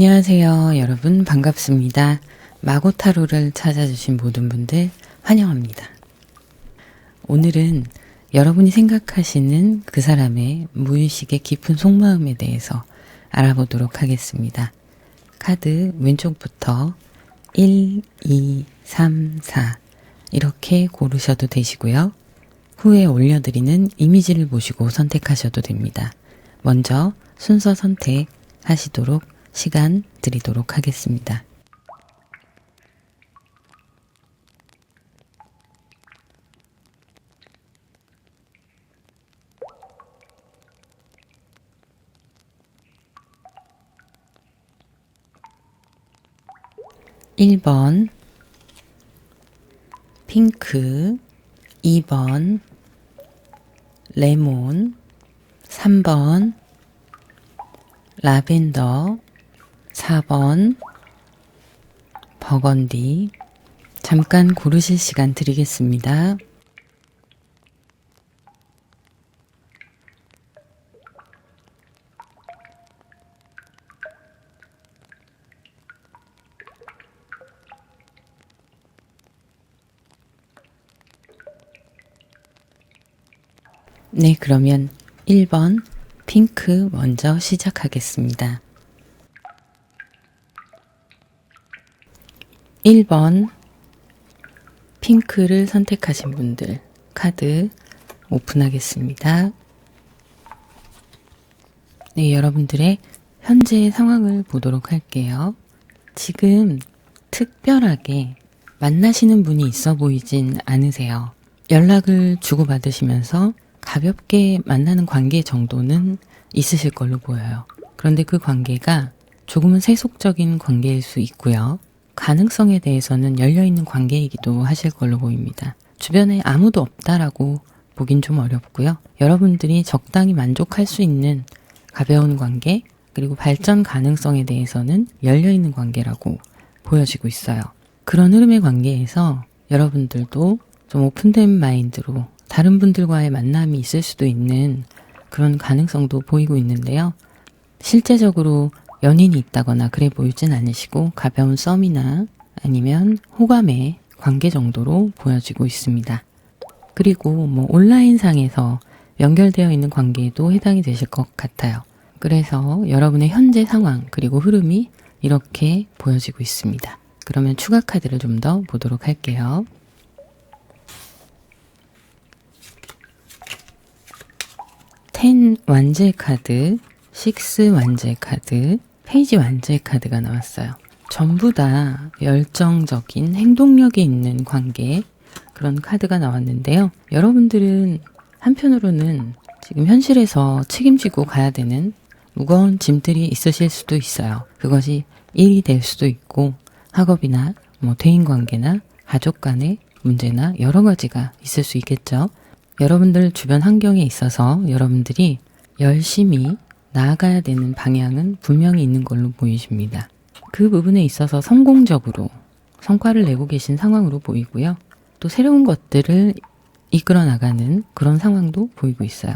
안녕하세요. 여러분 반갑습니다. 마고타로를 찾아주신 모든 분들 환영합니다. 오늘은 여러분이 생각하시는 그 사람의 무의식의 깊은 속마음에 대해서 알아보도록 하겠습니다. 카드 왼쪽부터 1, 2, 3, 4 이렇게 고르셔도 되시고요. 후에 올려드리는 이미지를 보시고 선택하셔도 됩니다. 먼저 순서 선택하시도록 시간 드리도록 하겠습니다. (1번) 핑크, 2번 레몬, 3번 라벤더, 4번 버건디. 잠깐 고르실 시간 드리겠습니다. 네, 그러면 1번 핑크 먼저 시작하겠습니다. 1번 핑크를 선택하신 분들 카드 오픈하겠습니다. 네, 여러분들의 현재 상황을 보도록 할게요. 지금 특별하게 만나시는 분이 있어 보이진 않으세요. 연락을 주고받으시면서 가볍게 만나는 관계 정도는 있으실 걸로 보여요. 그런데 그 관계가 조금은 세속적인 관계일 수 있고요. 가능성에 대해서는 열려있는 관계이기도 하실 걸로 보입니다. 주변에 아무도 없다라고 보긴 좀 어렵고요. 여러분들이 적당히 만족할 수 있는 가벼운 관계, 그리고 발전 가능성에 대해서는 열려있는 관계라고 보여지고 있어요. 그런 흐름의 관계에서 여러분들도 좀 오픈된 마인드로 다른 분들과의 만남이 있을 수도 있는 그런 가능성도 보이고 있는데요. 실제적으로 연인이 있다거나 그래 보이진 않으시고 가벼운 썸이나 아니면 호감의 관계 정도로 보여지고 있습니다. 그리고 온라인상에서 연결되어 있는 관계에도 해당이 되실 것 같아요. 그래서 여러분의 현재 상황 그리고 흐름이 이렇게 보여지고 있습니다. 그러면 추가 카드를 좀 더 보도록 할게요. 10 완제 카드, 6 완제 카드, 페이지 완제 카드가 나왔어요. 전부 다 열정적인 행동력이 있는 관계, 그런 카드가 나왔는데요. 여러분들은 한편으로는 지금 현실에서 책임지고 가야 되는 무거운 짐들이 있으실 수도 있어요. 그것이 일이 될 수도 있고 학업이나 대인관계나 가족 간의 문제나 여러 가지가 있을 수 있겠죠. 여러분들 주변 환경에 있어서 여러분들이 열심히 나아가야 되는 방향은 분명히 있는 걸로 보이십니다. 그 부분에 있어서 성공적으로 성과를 내고 계신 상황으로 보이고요. 또 새로운 것들을 이끌어 나가는 그런 상황도 보이고 있어요.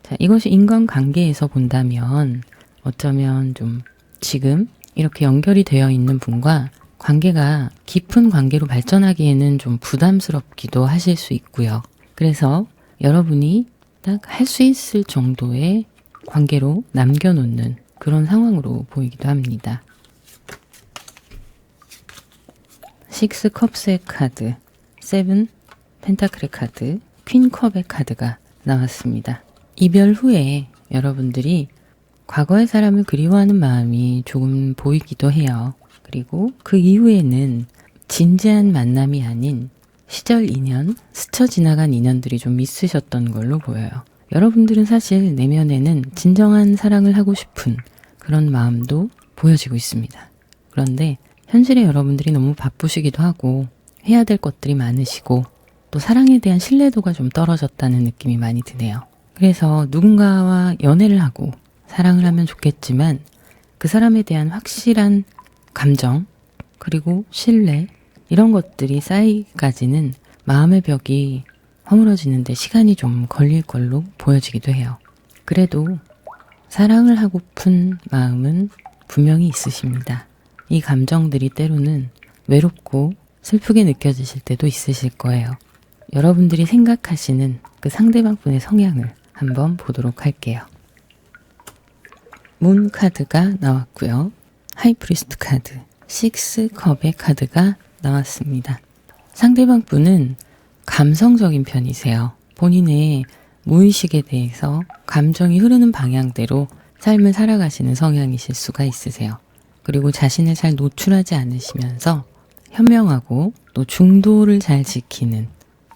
자, 이것이 인간관계에서 본다면 어쩌면 좀 지금 이렇게 연결이 되어 있는 분과 관계가 깊은 관계로 발전하기에는 좀 부담스럽기도 하실 수 있고요. 그래서 여러분이 딱 할 수 있을 정도의 관계로 남겨놓는 그런 상황으로 보이기도 합니다. 6 컵스의 카드, 7 펜타클의 카드, 퀸 컵의 카드가 나왔습니다. 이별 후에 여러분들이 과거의 사람을 그리워하는 마음이 조금 보이기도 해요. 그리고 그 이후에는 진지한 만남이 아닌 시절 인연, 스쳐 지나간 인연들이 좀 있으셨던 걸로 보여요. 여러분들은 사실 내면에는 진정한 사랑을 하고 싶은 그런 마음도 보여지고 있습니다. 그런데 현실에 여러분들이 너무 바쁘시기도 하고 해야 될 것들이 많으시고 또 사랑에 대한 신뢰도가 좀 떨어졌다는 느낌이 많이 드네요. 그래서 누군가와 연애를 하고 사랑을 하면 좋겠지만 그 사람에 대한 확실한 감정 그리고 신뢰 이런 것들이 쌓이기까지는 마음의 벽이 허물어지는데 시간이 좀 걸릴 걸로 보여지기도 해요. 그래도 사랑을 하고픈 마음은 분명히 있으십니다. 이 감정들이 때로는 외롭고 슬프게 느껴지실 때도 있으실 거예요. 여러분들이 생각하시는 그 상대방 분의 성향을 한번 보도록 할게요. 문 카드가 나왔고요. 하이프리스트 카드, 6컵의 카드가 나왔습니다. 상대방 분은 감성적인 편이세요. 본인의 무의식에 대해서 감정이 흐르는 방향대로 삶을 살아가시는 성향이실 수가 있으세요. 그리고 자신을 잘 노출하지 않으시면서 현명하고 또 중도를 잘 지키는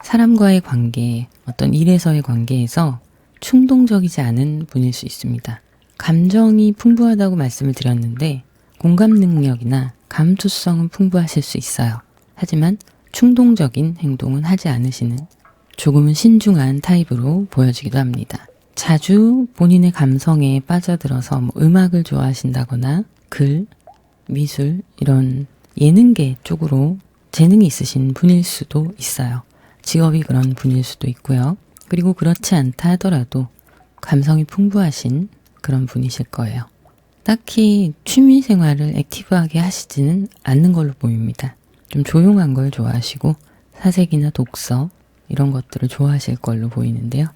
사람과의 관계, 어떤 일에서의 관계에서 충동적이지 않은 분일 수 있습니다. 감정이 풍부하다고 말씀을 드렸는데 공감 능력이나 감수성은 풍부하실 수 있어요. 하지만 충동적인 행동은 하지 않으시는 조금은 신중한 타입으로 보여지기도 합니다. 자주 본인의 감성에 빠져들어서 음악을 좋아하신다거나 글, 미술 이런 예능계 쪽으로 재능이 있으신 분일 수도 있어요. 직업이 그런 분일 수도 있고요. 그리고 그렇지 않다 하더라도 감성이 풍부하신 그런 분이실 거예요. 딱히 취미 생활을 액티브하게 하시지는 않는 걸로 보입니다. 좀 조용한 걸 좋아하시고 사색이나 독서 이런 것들을 좋아하실 걸로 보이는데요.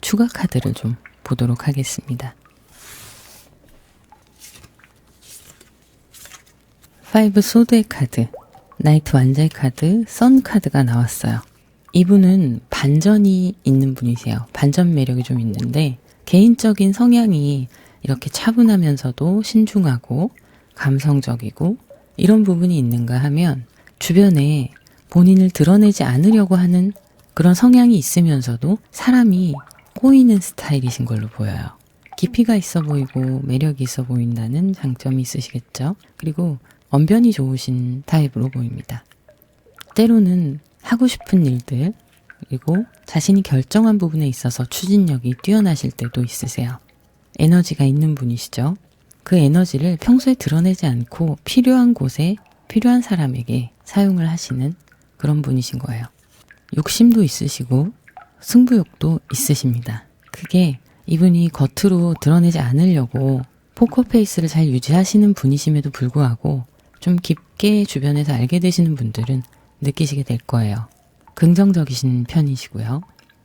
추가 카드를 좀 보도록 하겠습니다. 5 소드의 카드, 나이트 완자의 카드, 선 카드가 나왔어요. 이분은 반전이 있는 분이세요. 반전 매력이 좀 있는데 개인적인 성향이 이렇게 차분하면서도 신중하고 감성적이고 이런 부분이 있는가 하면 주변에 본인을 드러내지 않으려고 하는 그런 성향이 있으면서도 사람이 꼬이는 스타일이신 걸로 보여요. 깊이가 있어 보이고 매력이 있어 보인다는 장점이 있으시겠죠. 그리고 언변이 좋으신 타입으로 보입니다. 때로는 하고 싶은 일들 그리고 자신이 결정한 부분에 있어서 추진력이 뛰어나실 때도 있으세요. 에너지가 있는 분이시죠. 그 에너지를 평소에 드러내지 않고 필요한 곳에 필요한 사람에게 사용을 하시는 그런 분이신 거예요. 욕심도 있으시고 승부욕도 있으십니다. 그게 이분이 겉으로 드러내지 않으려고 포커페이스를 잘 유지하시는 분이심에도 불구하고 좀 깊게 주변에서 알게 되시는 분들은 느끼시게 될 거예요. 긍정적이신 편이시고요.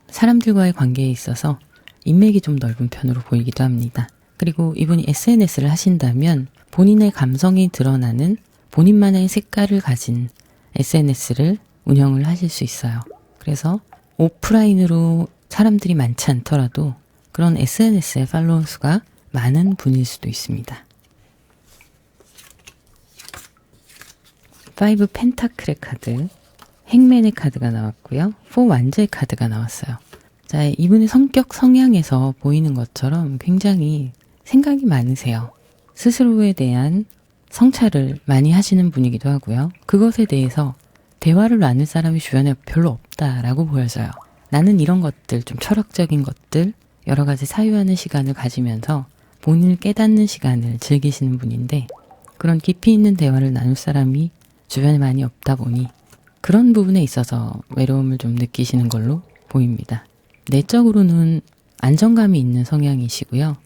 사람들과의 관계에 있어서 인맥이 좀 넓은 편으로 보이기도 합니다. 그리고 이분이 SNS를 하신다면 본인의 감성이 드러나는 본인만의 색깔을 가진 SNS를 운영을 하실 수 있어요. 그래서 오프라인으로 사람들이 많지 않더라도 그런 SNS의 팔로워 수가 많은 분일 수도 있습니다. 5 펜타클의 카드, 행맨의 카드가 나왔고요. 4 완자의 카드가 나왔어요. 자, 이분의 성격 성향에서 보이는 것처럼 굉장히 생각이 많으세요. 스스로에 대한 성찰을 많이 하시는 분이기도 하고요. 그것에 대해서 대화를 나눌 사람이 주변에 별로 없다라고 보여져요. 나는 이런 것들, 좀 철학적인 것들, 여러 가지 사유하는 시간을 가지면서 본인을 깨닫는 시간을 즐기시는 분인데 그런 깊이 있는 대화를 나눌 사람이 주변에 많이 없다 보니 그런 부분에 있어서 외로움을 좀 느끼시는 걸로 보입니다. 내적으로는 안정감이 있는 성향이시고요.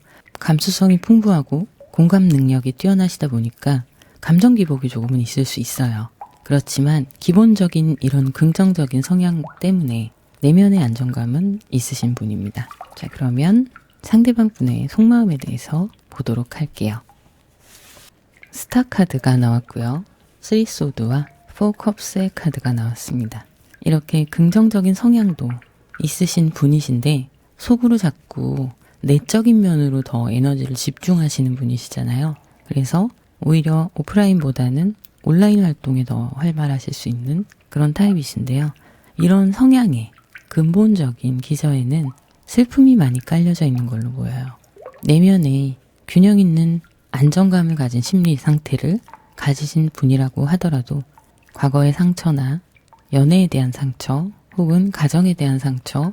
감수성이 풍부하고 공감 능력이 뛰어나시다 보니까 감정 기복이 조금은 있을 수 있어요. 그렇지만 기본적인 이런 긍정적인 성향 때문에 내면의 안정감은 있으신 분입니다. 자, 그러면 상대방 분의 속마음에 대해서 보도록 할게요. 스타 카드가 나왔고요. 3 소드와 4 컵스의 카드가 나왔습니다. 이렇게 긍정적인 성향도 있으신 분이신데 속으로 자꾸 내적인 면으로 더 에너지를 집중하시는 분이시잖아요. 그래서 오히려 오프라인보다는 온라인 활동에 더 활발하실 수 있는 그런 타입이신데요. 이런 성향의 근본적인 기저에는 슬픔이 많이 깔려져 있는 걸로 보여요. 내면에 균형 있는 안정감을 가진 심리 상태를 가지신 분이라고 하더라도 과거의 상처나 연애에 대한 상처 혹은 가정에 대한 상처,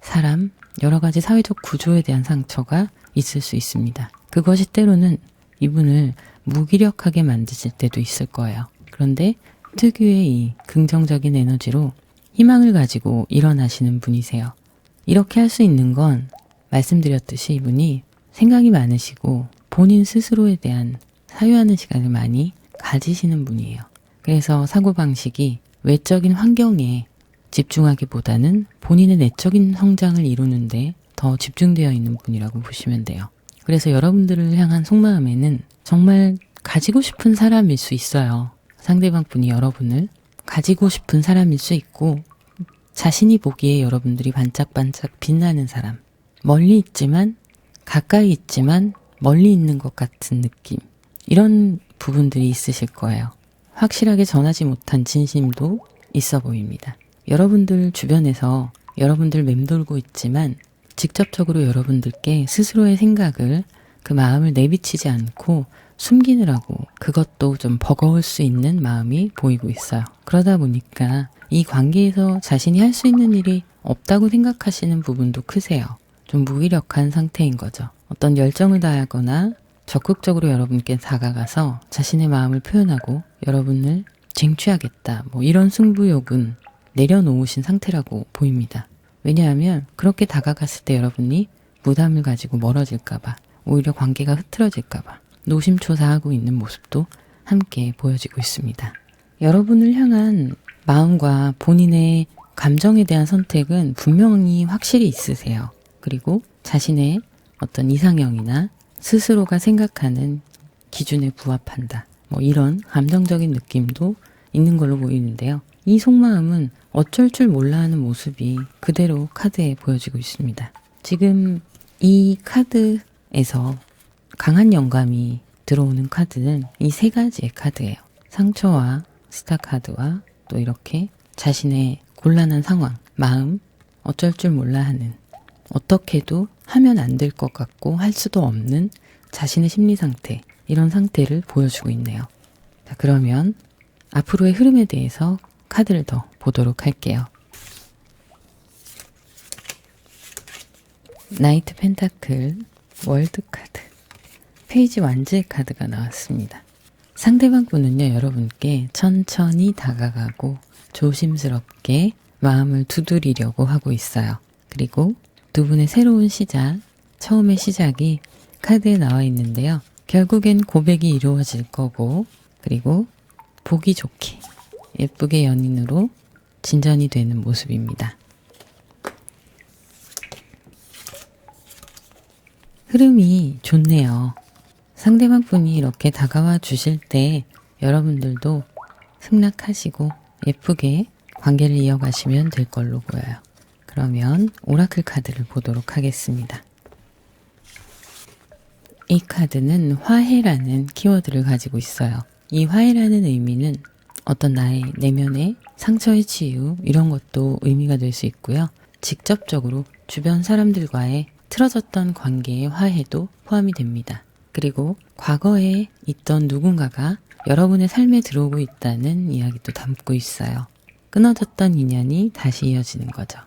사람, 여러 가지 사회적 구조에 대한 상처가 있을 수 있습니다. 그것이 때로는 이분을 무기력하게 만드실 때도 있을 거예요. 그런데 특유의 이 긍정적인 에너지로 희망을 가지고 일어나시는 분이세요. 이렇게 할 수 있는 건 말씀드렸듯이 이분이 생각이 많으시고 본인 스스로에 대한 사유하는 시간을 많이 가지시는 분이에요. 그래서 사고방식이 외적인 환경에 집중하기보다는 본인의 내적인 성장을 이루는데 더 집중되어 있는 분이라고 보시면 돼요. 그래서 여러분들을 향한 속마음에는 정말 가지고 싶은 사람일 수 있어요. 상대방 분이 여러분을 가지고 싶은 사람일 수 있고, 자신이 보기에 여러분들이 반짝반짝 빛나는 사람, 멀리 있지만 가까이 있지만 멀리 있는 것 같은 느낌, 이런 부분들이 있으실 거예요. 확실하게 전하지 못한 진심도 있어 보입니다. 여러분들 주변에서 여러분들 맴돌고 있지만 직접적으로 여러분들께 스스로의 생각을, 그 마음을 내비치지 않고 숨기느라고 그것도 좀 버거울 수 있는 마음이 보이고 있어요. 그러다 보니까 이 관계에서 자신이 할 수 있는 일이 없다고 생각하시는 부분도 크세요. 좀 무기력한 상태인 거죠. 어떤 열정을 다하거나 적극적으로 여러분께 다가가서 자신의 마음을 표현하고 여러분을 쟁취하겠다, 뭐 이런 승부욕은 내려놓으신 상태라고 보입니다. 왜냐하면 그렇게 다가갔을 때 여러분이 부담을 가지고 멀어질까봐, 오히려 관계가 흐트러질까봐 노심초사하고 있는 모습도 함께 보여지고 있습니다. 여러분을 향한 마음과 본인의 감정에 대한 선택은 분명히 확실히 있으세요. 그리고 자신의 어떤 이상형이나 스스로가 생각하는 기준에 부합한다, 뭐 이런 감정적인 느낌도 있는 걸로 보이는데요. 이 속마음은 어쩔 줄 몰라 하는 모습이 그대로 카드에 보여지고 있습니다. 지금 이 카드에서 강한 영감이 들어오는 카드는 이 세 가지의 카드예요. 상처와 스타 카드와 또 이렇게 자신의 곤란한 상황, 마음, 어쩔 줄 몰라 하는, 어떻게도 하면 안 될 것 같고 할 수도 없는 자신의 심리 상태, 이런 상태를 보여주고 있네요. 자, 그러면 앞으로의 흐름에 대해서 카드를 더 보도록 할게요. 나이트 펜타클, 월드 카드, 페이지 완즈의 카드가 나왔습니다. 상대방 분은요, 여러분께 천천히 다가가고 조심스럽게 마음을 두드리려고 하고 있어요. 그리고 두 분의 새로운 시작, 처음의 시작이 카드에 나와 있는데요. 결국엔 고백이 이루어질 거고, 그리고 보기 좋게 예쁘게 연인으로 진전이 되는 모습입니다. 흐름이 좋네요. 상대방 분이 이렇게 다가와 주실 때 여러분들도 승낙하시고 예쁘게 관계를 이어가시면 될 걸로 보여요. 그러면 오라클 카드를 보도록 하겠습니다. 이 카드는 화해라는 키워드를 가지고 있어요. 이 화해라는 의미는 어떤 나의 내면의 상처의 치유, 이런 것도 의미가 될 수 있고요. 직접적으로 주변 사람들과의 틀어졌던 관계의 화해도 포함이 됩니다. 그리고 과거에 있던 누군가가 여러분의 삶에 들어오고 있다는 이야기도 담고 있어요. 끊어졌던 인연이 다시 이어지는 거죠.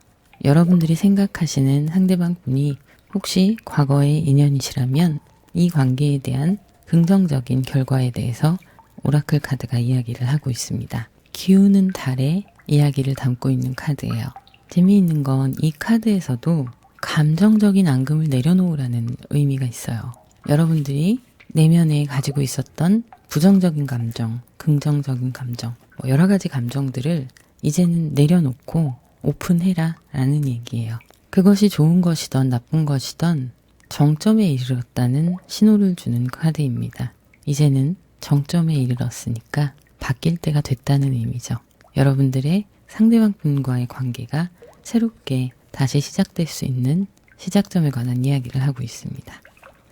여러분들이 생각하시는 상대방 분이 혹시 과거의 인연이시라면 이 관계에 대한 긍정적인 결과에 대해서 오라클 카드가 이야기를 하고 있습니다. 기우는 달의 이야기를 담고 있는 카드예요. 재미있는 건 이 카드에서도 감정적인 앙금을 내려놓으라는 의미가 있어요. 여러분들이 내면에 가지고 있었던 부정적인 감정, 긍정적인 감정, 여러 가지 감정들을 이제는 내려놓고 오픈해라 라는 얘기예요. 그것이 좋은 것이든 나쁜 것이든 정점에 이르렀다는 신호를 주는 카드입니다. 이제는 정점에 이르렀으니까 바뀔 때가 됐다는 의미죠. 여러분들의 상대방 분과의 관계가 새롭게 다시 시작될 수 있는 시작점에 관한 이야기를 하고 있습니다.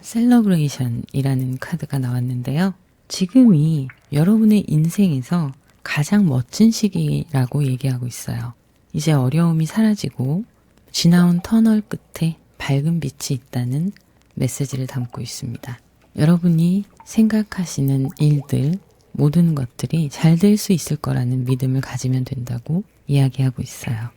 셀러브레이션이라는 카드가 나왔는데요. 지금이 여러분의 인생에서 가장 멋진 시기라고 얘기하고 있어요. 이제 어려움이 사라지고 지나온 터널 끝에 밝은 빛이 있다는 메시지를 담고 있습니다. 여러분이 생각하시는 일들, 모든 것들이 잘 될 수 있을 거라는 믿음을 가지면 된다고 이야기하고 있어요.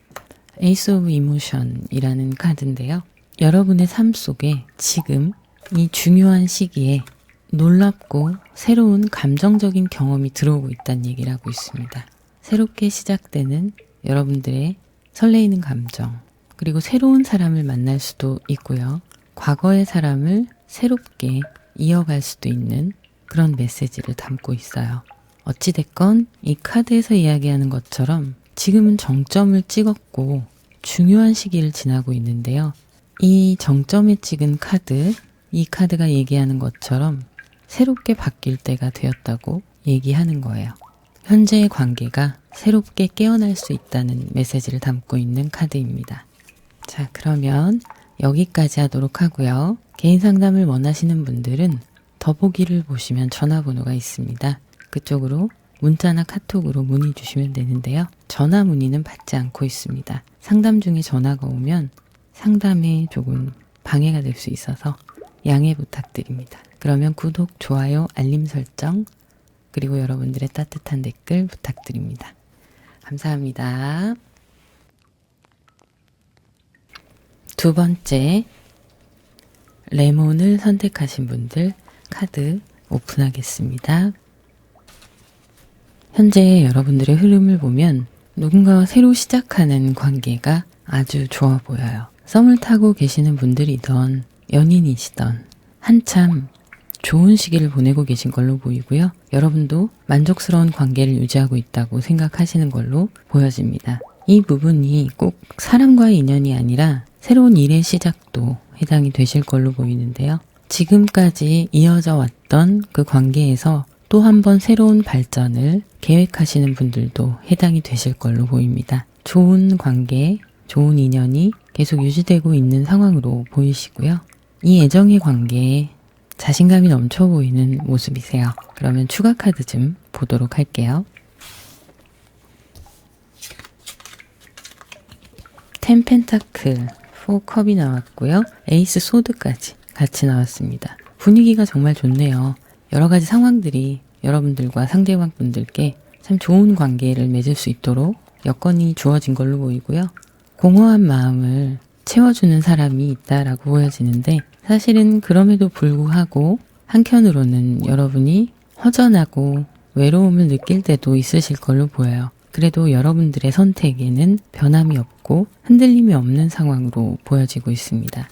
에이스 오브 이모션이라는 카드인데요. 여러분의 삶 속에 지금 이 중요한 시기에 놀랍고 새로운 감정적인 경험이 들어오고 있다는 얘기를 하고 있습니다. 새롭게 시작되는 여러분들의 설레이는 감정, 그리고 새로운 사람을 만날 수도 있고요. 과거의 사람을 새롭게 이어갈 수도 있는 그런 메시지를 담고 있어요. 어찌됐건 이 카드에서 이야기하는 것처럼 지금은 정점을 찍었고 중요한 시기를 지나고 있는데요. 이 정점에 찍은 카드, 이 카드가 얘기하는 것처럼 새롭게 바뀔 때가 되었다고 얘기하는 거예요. 현재의 관계가 새롭게 깨어날 수 있다는 메시지를 담고 있는 카드입니다. 자, 그러면 여기까지 하도록 하고요. 개인 상담을 원하시는 분들은 더보기를 보시면 전화번호가 있습니다. 그쪽으로 문자나 카톡으로 문의 주시면 되는데요. 전화 문의는 받지 않고 있습니다. 상담 중에 전화가 오면 상담에 조금 방해가 될 수 있어서 양해 부탁드립니다. 그러면 구독, 좋아요, 알림 설정, 그리고 여러분들의 따뜻한 댓글 부탁드립니다. 감사합니다. 두 번째, 레몬을 선택하신 분들 카드 오픈하겠습니다. 현재 여러분들의 흐름을 보면 누군가와 새로 시작하는 관계가 아주 좋아 보여요. 썸을 타고 계시는 분들이던 연인이시던 한참 좋은 시기를 보내고 계신 걸로 보이고요. 여러분도 만족스러운 관계를 유지하고 있다고 생각하시는 걸로 보여집니다. 이 부분이 꼭 사람과의 인연이 아니라 새로운 일의 시작도 해당이 되실 걸로 보이는데요. 지금까지 이어져 왔던 그 관계에서 또 한 번 새로운 발전을 계획하시는 분들도 해당이 되실 걸로 보입니다. 좋은 관계, 좋은 인연이 계속 유지되고 있는 상황으로 보이시고요. 이 애정의 관계에 자신감이 넘쳐 보이는 모습이세요. 그러면 추가 카드 좀 보도록 할게요. 10 펜타클, 4 컵이 나왔고요. 에이스 소드까지 같이 나왔습니다. 분위기가 정말 좋네요. 여러 가지 상황들이 여러분들과 상대방 분들께 참 좋은 관계를 맺을 수 있도록 여건이 주어진 걸로 보이고요. 공허한 마음을 채워주는 사람이 있다라고 보여지는데 사실은 그럼에도 불구하고 한켠으로는 여러분이 허전하고 외로움을 느낄 때도 있으실 걸로 보여요. 그래도 여러분들의 선택에는 변함이 없고 흔들림이 없는 상황으로 보여지고 있습니다.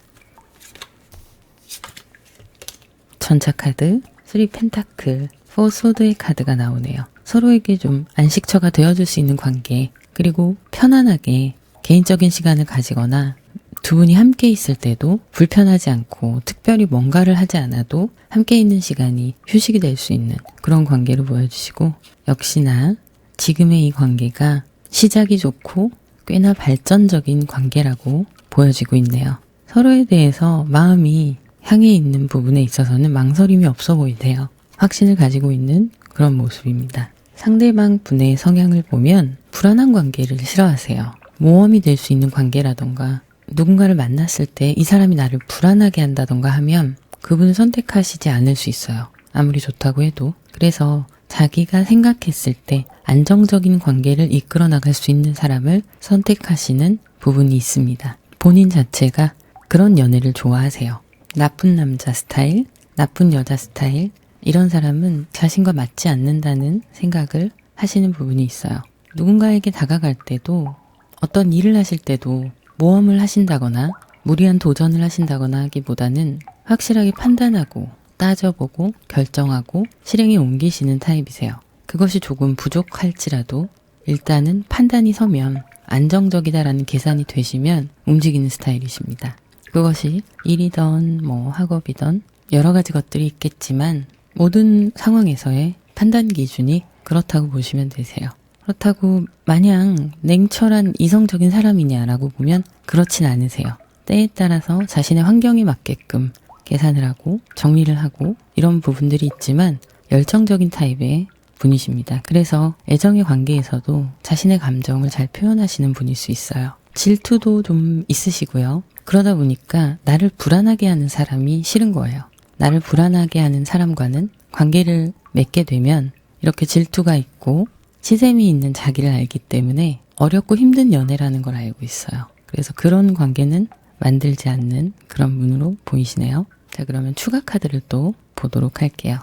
전차 카드, 3 펜타클, 4 소드의 카드가 나오네요. 서로에게 좀 안식처가 되어줄 수 있는 관계, 그리고 편안하게 개인적인 시간을 가지거나 두 분이 함께 있을 때도 불편하지 않고 특별히 뭔가를 하지 않아도 함께 있는 시간이 휴식이 될 수 있는 그런 관계를 보여주시고, 역시나 지금의 이 관계가 시작이 좋고 꽤나 발전적인 관계라고 보여지고 있네요. 서로에 대해서 마음이 향해 있는 부분에 있어서는 망설임이 없어 보이네요. 확신을 가지고 있는 그런 모습입니다. 상대방 분의 성향을 보면 불안한 관계를 싫어하세요. 모험이 될 수 있는 관계라던가 누군가를 만났을 때 이 사람이 나를 불안하게 한다던가 하면 그분을 선택하시지 않을 수 있어요. 아무리 좋다고 해도. 그래서 자기가 생각했을 때 안정적인 관계를 이끌어 나갈 수 있는 사람을 선택하시는 부분이 있습니다. 본인 자체가 그런 연애를 좋아하세요. 나쁜 남자 스타일, 나쁜 여자 스타일, 이런 사람은 자신과 맞지 않는다는 생각을 하시는 부분이 있어요. 누군가에게 다가갈 때도 어떤 일을 하실 때도 모험을 하신다거나 무리한 도전을 하신다거나 하기보다는 확실하게 판단하고 따져보고 결정하고 실행에 옮기시는 타입이세요. 그것이 조금 부족할지라도 일단은 판단이 서면 안정적이다라는 계산이 되시면 움직이는 스타일이십니다. 그것이 일이든 학업이든 여러 가지 것들이 있겠지만 모든 상황에서의 판단 기준이 그렇다고 보시면 되세요. 그렇다고 마냥 냉철한 이성적인 사람이냐라고 보면 그렇진 않으세요. 때에 따라서 자신의 환경에 맞게끔 계산을 하고 정리를 하고 이런 부분들이 있지만 열정적인 타입의 분이십니다. 그래서 애정의 관계에서도 자신의 감정을 잘 표현하시는 분일 수 있어요. 질투도 좀 있으시고요. 그러다 보니까 나를 불안하게 하는 사람이 싫은 거예요. 나를 불안하게 하는 사람과는 관계를 맺게 되면 이렇게 질투가 있고 치샘이 있는 자기를 알기 때문에 어렵고 힘든 연애라는 걸 알고 있어요. 그래서 그런 관계는 만들지 않는 그런 분으로 보이시네요. 자, 그러면 추가 카드를 또 보도록 할게요.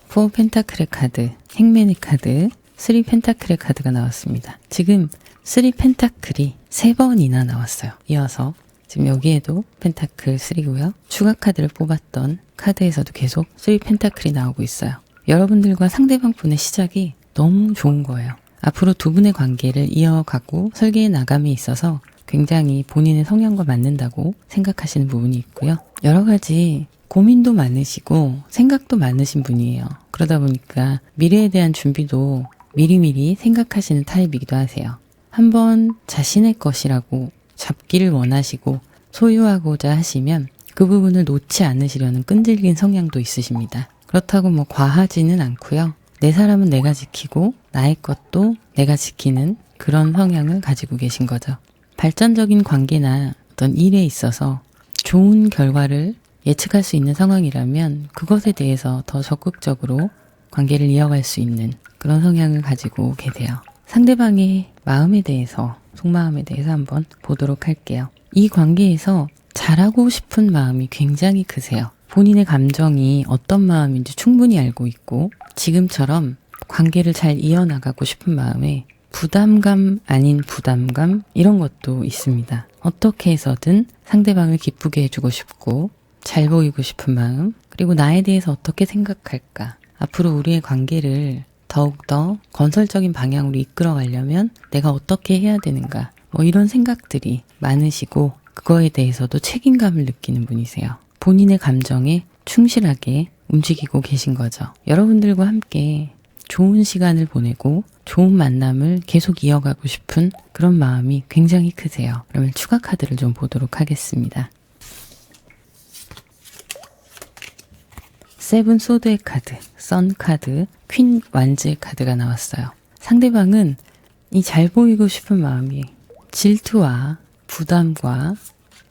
포 펜타클의 카드, 행맨의 카드, 3 펜타클의 카드가 나왔습니다. 지금 3 펜타클이 3번이나 나왔어요. 이어서 지금 여기에도 펜타클 3고요. 추가 카드를 뽑았던 카드에서도 계속 3 펜타클이 나오고 있어요. 여러분들과 상대방 분의 시작이 너무 좋은 거예요. 앞으로 두 분의 관계를 이어가고 설계해 나감에 있어서 굉장히 본인의 성향과 맞는다고 생각하시는 부분이 있고요. 여러 가지 고민도 많으시고 생각도 많으신 분이에요. 그러다 보니까 미래에 대한 준비도 미리미리 생각하시는 타입이기도 하세요. 한번 자신의 것이라고 잡기를 원하시고 소유하고자 하시면 그 부분을 놓지 않으시려는 끈질긴 성향도 있으십니다. 그렇다고 뭐 과하지는 않고요. 내 사람은 내가 지키고 나의 것도 내가 지키는 그런 성향을 가지고 계신 거죠. 발전적인 관계나 어떤 일에 있어서 좋은 결과를 예측할 수 있는 상황이라면 그것에 대해서 더 적극적으로 관계를 이어갈 수 있는 그런 성향을 가지고 계세요. 상대방의 마음에 대해서, 속마음에 대해서 한번 보도록 할게요. 이 관계에서 잘하고 싶은 마음이 굉장히 크세요. 본인의 감정이 어떤 마음인지 충분히 알고 있고 지금처럼 관계를 잘 이어나가고 싶은 마음에 부담감 아닌 부담감 이런 것도 있습니다. 어떻게 해서든 상대방을 기쁘게 해주고 싶고 잘 보이고 싶은 마음, 그리고 나에 대해서 어떻게 생각할까, 앞으로 우리의 관계를 더욱더 건설적인 방향으로 이끌어 가려면 내가 어떻게 해야 되는가, 뭐 이런 생각들이 많으시고 그거에 대해서도 책임감을 느끼는 분이세요. 본인의 감정에 충실하게 움직이고 계신 거죠. 여러분들과 함께 좋은 시간을 보내고 좋은 만남을 계속 이어가고 싶은 그런 마음이 굉장히 크세요. 그러면 추가 카드를 좀 보도록 하겠습니다. 세븐 소드의 카드, 선 카드, 퀸 완즈의 카드가 나왔어요. 상대방은 이 잘 보이고 싶은 마음이 질투와 부담과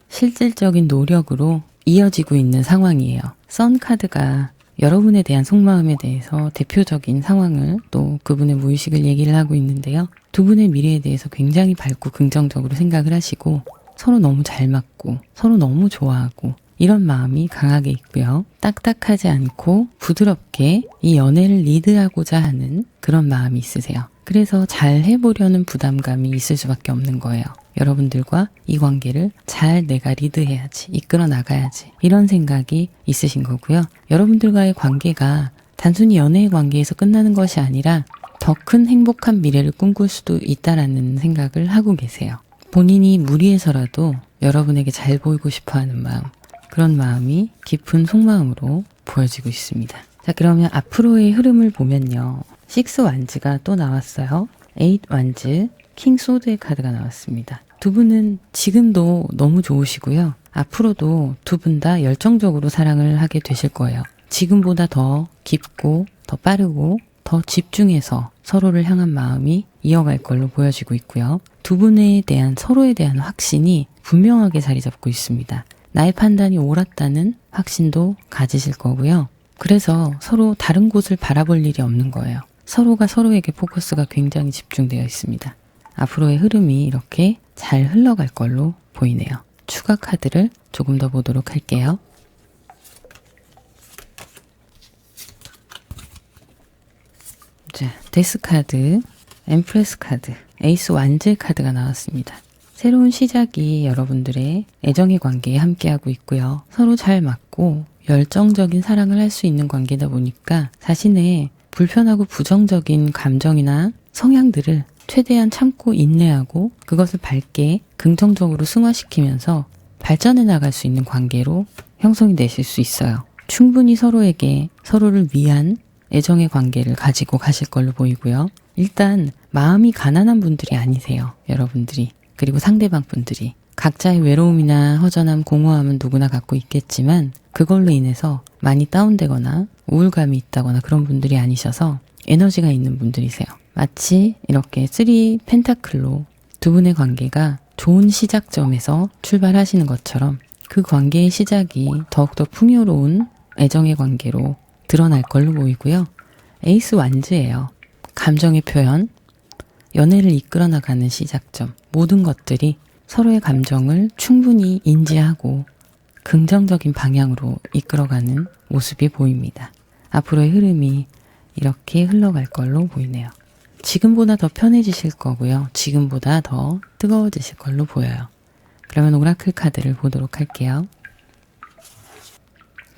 실질적인 노력으로 이어지고 있는 상황이에요. 선 카드가 여러분에 대한 속마음에 대해서 대표적인 상황을 또 그분의 무의식을 얘기를 하고 있는데요. 두 분의 미래에 대해서 굉장히 밝고 긍정적으로 생각을 하시고 서로 너무 잘 맞고 서로 너무 좋아하고 이런 마음이 강하게 있고요. 딱딱하지 않고 부드럽게 이 연애를 리드하고자 하는 그런 마음이 있으세요. 그래서 잘 해보려는 부담감이 있을 수밖에 없는 거예요. 여러분들과 이 관계를 잘 내가 리드해야지, 이끌어 나가야지, 이런 생각이 있으신 거고요. 여러분들과의 관계가 단순히 연애의 관계에서 끝나는 것이 아니라 더 큰 행복한 미래를 꿈꿀 수도 있다라는 생각을 하고 계세요. 본인이 무리해서라도 여러분에게 잘 보이고 싶어하는 마음, 그런 마음이 깊은 속마음으로 보여지고 있습니다. 자, 그러면 앞으로의 흐름을 보면요. 6 완즈가 또 나왔어요. 8 완즈, 킹 소드의 카드가 나왔습니다. 두 분은 지금도 너무 좋으시고요. 앞으로도 두 분 다 열정적으로 사랑을 하게 되실 거예요. 지금보다 더 깊고 더 빠르고 더 집중해서 서로를 향한 마음이 이어갈 걸로 보여지고 있고요. 두 분에 대한 서로에 대한 확신이 분명하게 자리 잡고 있습니다. 나의 판단이 옳았다는 확신도 가지실 거고요. 그래서 서로 다른 곳을 바라볼 일이 없는 거예요. 서로가 서로에게 포커스가 굉장히 집중되어 있습니다. 앞으로의 흐름이 이렇게 잘 흘러갈 걸로 보이네요. 추가 카드를 조금 더 보도록 할게요. 자, 데스 카드, 엠프레스 카드, 에이스 완즈 카드가 나왔습니다. 새로운 시작이 여러분들의 애정의 관계에 함께하고 있고요. 서로 잘 맞고 열정적인 사랑을 할 수 있는 관계다 보니까 자신의 불편하고 부정적인 감정이나 성향들을 최대한 참고 인내하고 그것을 밝게 긍정적으로 승화시키면서 발전해 나갈 수 있는 관계로 형성이 되실 수 있어요. 충분히 서로에게 서로를 위한 애정의 관계를 가지고 가실 걸로 보이고요. 일단 마음이 가난한 분들이 아니세요. 여러분들이. 그리고 상대방 분들이. 각자의 외로움이나 허전함, 공허함은 누구나 갖고 있겠지만 그걸로 인해서 많이 다운되거나 우울감이 있다거나 그런 분들이 아니셔서 에너지가 있는 분들이세요. 마치 이렇게 3 펜타클로 두 분의 관계가 좋은 시작점에서 출발하시는 것처럼 그 관계의 시작이 더욱더 풍요로운 애정의 관계로 드러날 걸로 보이고요. 에이스 완즈예요. 감정의 표현, 연애를 이끌어 나가는 시작점, 모든 것들이 서로의 감정을 충분히 인지하고 긍정적인 방향으로 이끌어가는 모습이 보입니다. 앞으로의 흐름이 이렇게 흘러갈 걸로 보이네요. 지금보다 더 편해지실 거고요. 지금보다 더 뜨거워지실 걸로 보여요. 그러면 오라클 카드를 보도록 할게요.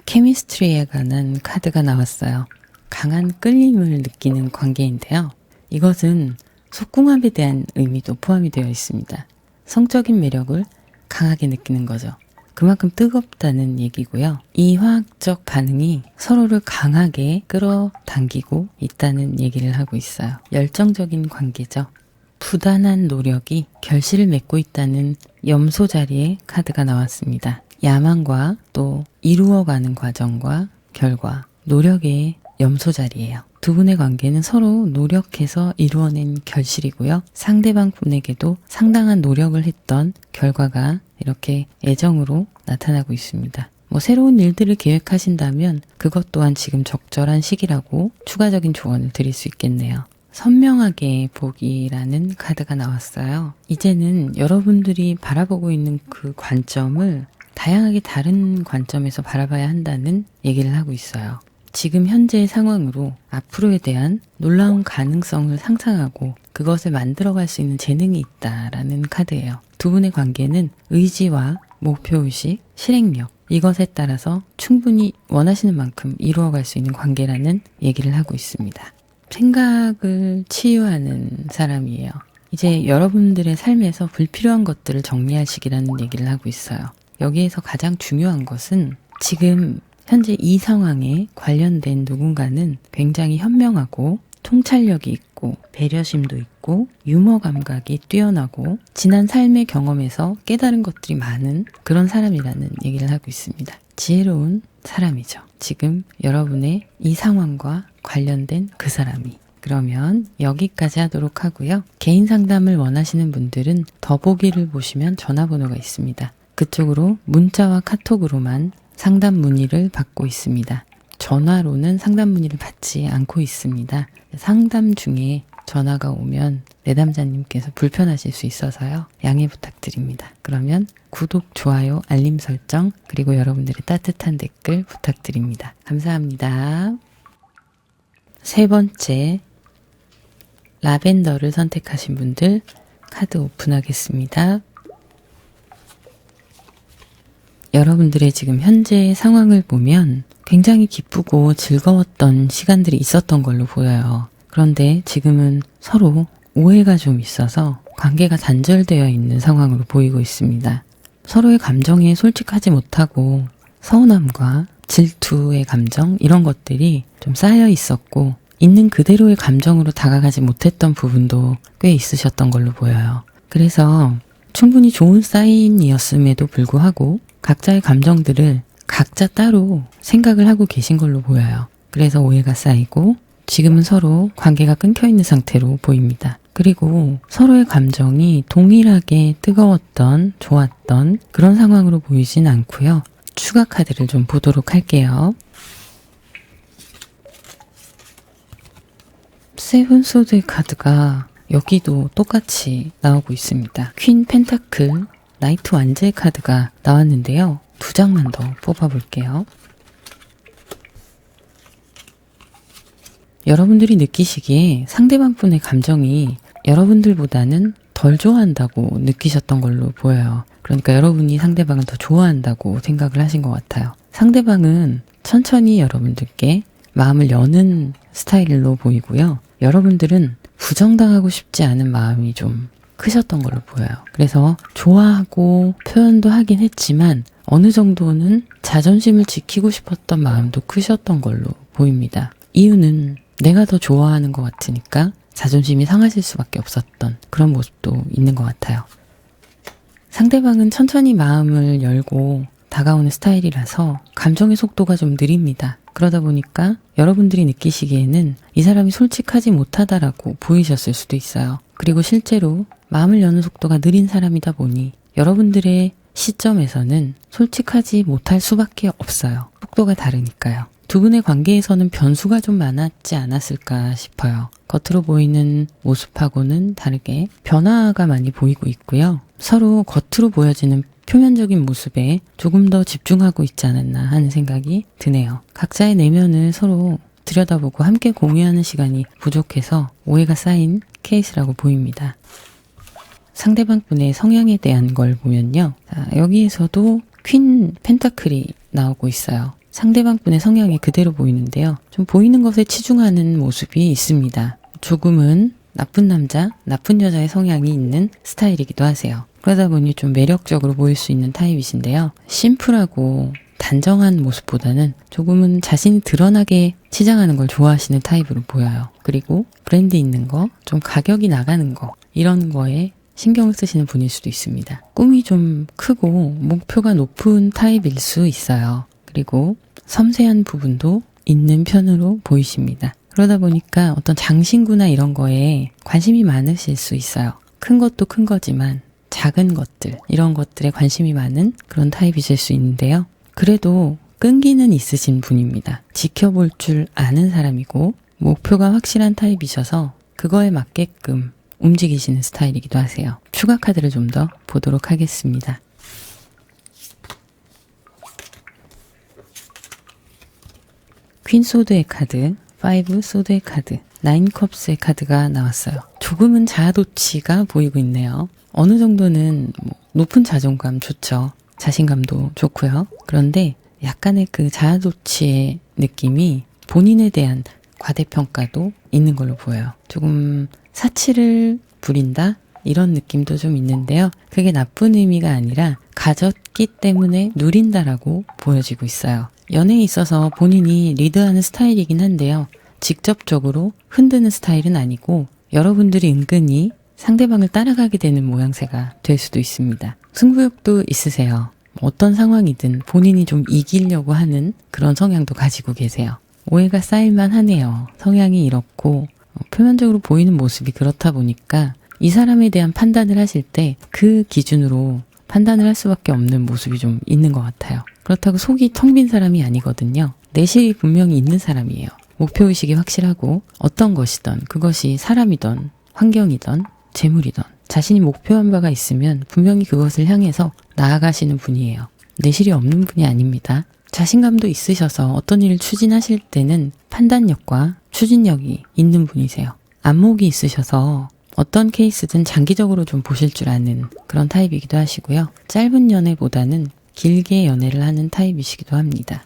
케미스트리에 관한 카드가 나왔어요. 강한 끌림을 느끼는 관계인데요. 이것은 속궁합에 대한 의미도 포함이 되어 있습니다. 성적인 매력을 강하게 느끼는 거죠. 그만큼 뜨겁다는 얘기고요. 이 화학적 반응이 서로를 강하게 끌어당기고 있다는 얘기를 하고 있어요. 열정적인 관계죠. 부단한 노력이 결실을 맺고 있다는 염소 자리에 카드가 나왔습니다. 야망과 또 이루어가는 과정과 결과, 노력의 염소 자리예요. 두 분의 관계는 서로 노력해서 이루어낸 결실이고요. 상대방 분에게도 상당한 노력을 했던 결과가 이렇게 애정으로 나타나고 있습니다. 새로운 일들을 계획하신다면 그것 또한 지금 적절한 시기라고 추가적인 조언을 드릴 수 있겠네요. 선명하게 보기라는 카드가 나왔어요. 이제는 여러분들이 바라보고 있는 그 관점을 다양하게 다른 관점에서 바라봐야 한다는 얘기를 하고 있어요. 지금 현재의 상황으로 앞으로에 대한 놀라운 가능성을 상상하고 그것을 만들어갈 수 있는 재능이 있다라는 카드예요. 두 분의 관계는 의지와 목표의식, 실행력 이것에 따라서 충분히 원하시는 만큼 이루어갈 수 있는 관계라는 얘기를 하고 있습니다. 생각을 치유하는 사람이에요. 이제 여러분들의 삶에서 불필요한 것들을 정리할 시기라는 얘기를 하고 있어요. 여기에서 가장 중요한 것은 지금 현재 이 상황에 관련된 누군가는 굉장히 현명하고 통찰력이 있고 배려심도 있고 유머 감각이 뛰어나고 지난 삶의 경험에서 깨달은 것들이 많은 그런 사람이라는 얘기를 하고 있습니다. 지혜로운 사람이죠. 지금 여러분의 이 상황과 관련된 그 사람이. 그러면 여기까지 하도록 하고요. 개인 상담을 원하시는 분들은 더보기를 보시면 전화번호가 있습니다. 그쪽으로 문자와 카톡으로만 상담 문의를 받고 있습니다. 전화로는 상담 문의를 받지 않고 있습니다. 상담 중에 전화가 오면 내담자님께서 불편하실 수 있어서요. 양해 부탁드립니다. 그러면 구독, 좋아요, 알림 설정 그리고 여러분들의 따뜻한 댓글 부탁드립니다. 감사합니다. 세 번째, 라벤더를 선택하신 분들 카드 오픈하겠습니다. 여러분들의 지금 현재 상황을 보면 굉장히 기쁘고 즐거웠던 시간들이 있었던 걸로 보여요. 그런데 지금은 서로 오해가 좀 있어서 관계가 단절되어 있는 상황으로 보이고 있습니다. 서로의 감정에 솔직하지 못하고 서운함과 질투의 감정 이런 것들이 좀 쌓여 있었고 있는 그대로의 감정으로 다가가지 못했던 부분도 꽤 있으셨던 걸로 보여요. 그래서 충분히 좋은 사인이었음에도 불구하고 각자의 감정들을 각자 따로 생각을 하고 계신 걸로 보여요. 그래서 오해가 쌓이고 지금은 서로 관계가 끊겨 있는 상태로 보입니다. 그리고 서로의 감정이 동일하게 뜨거웠던, 좋았던 그런 상황으로 보이진 않고요. 추가 카드를 좀 보도록 할게요. 세븐 소드의 카드가 여기도 똑같이 나오고 있습니다. 퀸 펜타클, 나이트 완제의 카드가 나왔는데요. 2장만 더 뽑아볼게요. 여러분들이 느끼시기에 상대방 분의 감정이 여러분들보다는 덜 좋아한다고 느끼셨던 걸로 보여요. 그러니까 여러분이 상대방을 더 좋아한다고 생각을 하신 것 같아요. 상대방은 천천히 여러분들께 마음을 여는 스타일로 보이고요. 여러분들은 부정당하고 싶지 않은 마음이 좀 크셨던 걸로 보여요. 그래서 좋아하고 표현도 하긴 했지만 어느 정도는 자존심을 지키고 싶었던 마음도 크셨던 걸로 보입니다. 이유는 내가 더 좋아하는 것 같으니까 자존심이 상하실 수밖에 없었던 그런 모습도 있는 것 같아요. 상대방은 천천히 마음을 열고 다가오는 스타일이라서 감정의 속도가 좀 느립니다. 그러다 보니까 여러분들이 느끼시기에는 이 사람이 솔직하지 못하다라고 보이셨을 수도 있어요. 그리고 실제로 마음을 여는 속도가 느린 사람이다 보니 여러분들의 시점에서는 솔직하지 못할 수밖에 없어요. 속도가 다르니까요. 두 분의 관계에서는 변수가 좀 많았지 않았을까 싶어요. 겉으로 보이는 모습하고는 다르게 변화가 많이 보이고 있고요. 서로 겉으로 보여지는 표면적인 모습에 조금 더 집중하고 있지 않았나 하는 생각이 드네요. 각자의 내면을 서로 들여다보고 함께 공유하는 시간이 부족해서 오해가 쌓인 케이스라고 보입니다. 상대방 분의 성향에 대한 걸 보면요. 자, 여기에서도 퀸 펜타클이 나오고 있어요. 상대방 분의 성향이 그대로 보이는데요. 좀 보이는 것에 치중하는 모습이 있습니다. 조금은 나쁜 남자, 나쁜 여자의 성향이 있는 스타일이기도 하세요. 그러다 보니 좀 매력적으로 보일 수 있는 타입이신데요. 심플하고 단정한 모습보다는 조금은 자신이 드러나게 치장하는 걸 좋아하시는 타입으로 보여요. 그리고 브랜드 있는 거, 좀 가격이 나가는 거, 이런 거에 신경을 쓰시는 분일 수도 있습니다. 꿈이 좀 크고 목표가 높은 타입일 수 있어요. 그리고 섬세한 부분도 있는 편으로 보이십니다. 그러다 보니까 어떤 장신구나 이런 거에 관심이 많으실 수 있어요. 큰 것도 큰 거지만 작은 것들, 이런 것들에 관심이 많은 그런 타입이실 수 있는데요. 그래도 끈기는 있으신 분입니다. 지켜볼 줄 아는 사람이고 목표가 확실한 타입이셔서 그거에 맞게끔 움직이시는 스타일이기도 하세요. 추가 카드를 좀 더 보도록 하겠습니다. 퀸 소드의 카드, 5 소드의 카드, 9 컵스의 카드가 나왔어요. 조금은 자아도취가 보이고 있네요. 어느 정도는 높은 자존감 좋죠. 자신감도 좋고요. 그런데 약간의 그 자아도취의 느낌이 본인에 대한 과대평가도 있는 걸로 보여요. 조금 사치를 부린다? 이런 느낌도 좀 있는데요. 그게 나쁜 의미가 아니라 가졌기 때문에 누린다라고 보여지고 있어요. 연애에 있어서 본인이 리드하는 스타일이긴 한데요. 직접적으로 흔드는 스타일은 아니고 여러분들이 은근히 상대방을 따라가게 되는 모양새가 될 수도 있습니다. 승부욕도 있으세요. 어떤 상황이든 본인이 좀 이기려고 하는 그런 성향도 가지고 계세요. 오해가 쌓일만 하네요. 성향이 이렇고 표면적으로 보이는 모습이 그렇다 보니까 이 사람에 대한 판단을 하실 때 그 기준으로 판단을 할 수밖에 없는 모습이 좀 있는 것 같아요. 그렇다고 속이 텅 빈 사람이 아니거든요. 내실이 분명히 있는 사람이에요. 목표의식이 확실하고 어떤 것이든 그것이 사람이든 환경이든 재물이든 자신이 목표한 바가 있으면 분명히 그것을 향해서 나아가시는 분이에요. 내실이 없는 분이 아닙니다. 자신감도 있으셔서 어떤 일을 추진하실 때는 판단력과 추진력이 있는 분이세요. 안목이 있으셔서 어떤 케이스든 장기적으로 좀 보실 줄 아는 그런 타입이기도 하시고요. 짧은 연애보다는 길게 연애를 하는 타입이시기도 합니다.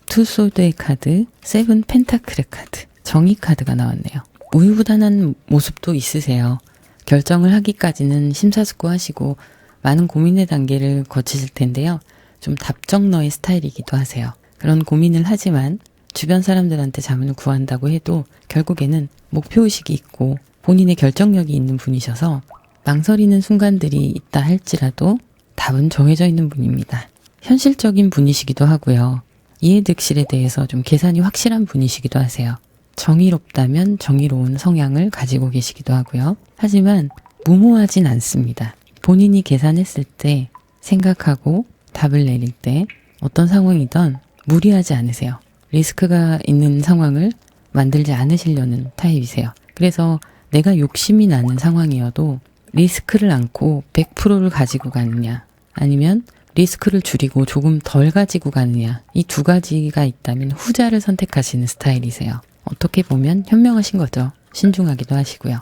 투 소드의 카드, 7 펜타클의 카드, 정의 카드가 나왔네요. 우유부단한 모습도 있으세요. 결정을 하기까지는 심사숙고하시고 많은 고민의 단계를 거치실 텐데요. 좀 답정너의 스타일이기도 하세요. 그런 고민을 하지만 주변 사람들한테 자문을 구한다고 해도 결국에는 목표의식이 있고 본인의 결정력이 있는 분이셔서 망설이는 순간들이 있다 할지라도 답은 정해져 있는 분입니다. 현실적인 분이시기도 하고요. 이해득실에 대해서 좀 계산이 확실한 분이시기도 하세요. 정의롭다면 정의로운 성향을 가지고 계시기도 하고요. 하지만 무모하진 않습니다. 본인이 계산했을 때 생각하고 답을 내릴 때 어떤 상황이든 무리하지 않으세요. 리스크가 있는 상황을 만들지 않으시려는 타입이세요. 그래서 내가 욕심이 나는 상황이어도 리스크를 안고 100%를 가지고 가느냐 아니면 리스크를 줄이고 조금 덜 가지고 가느냐 이 두 가지가 있다면 후자를 선택하시는 스타일이세요. 어떻게 보면 현명하신 거죠. 신중하기도 하시고요.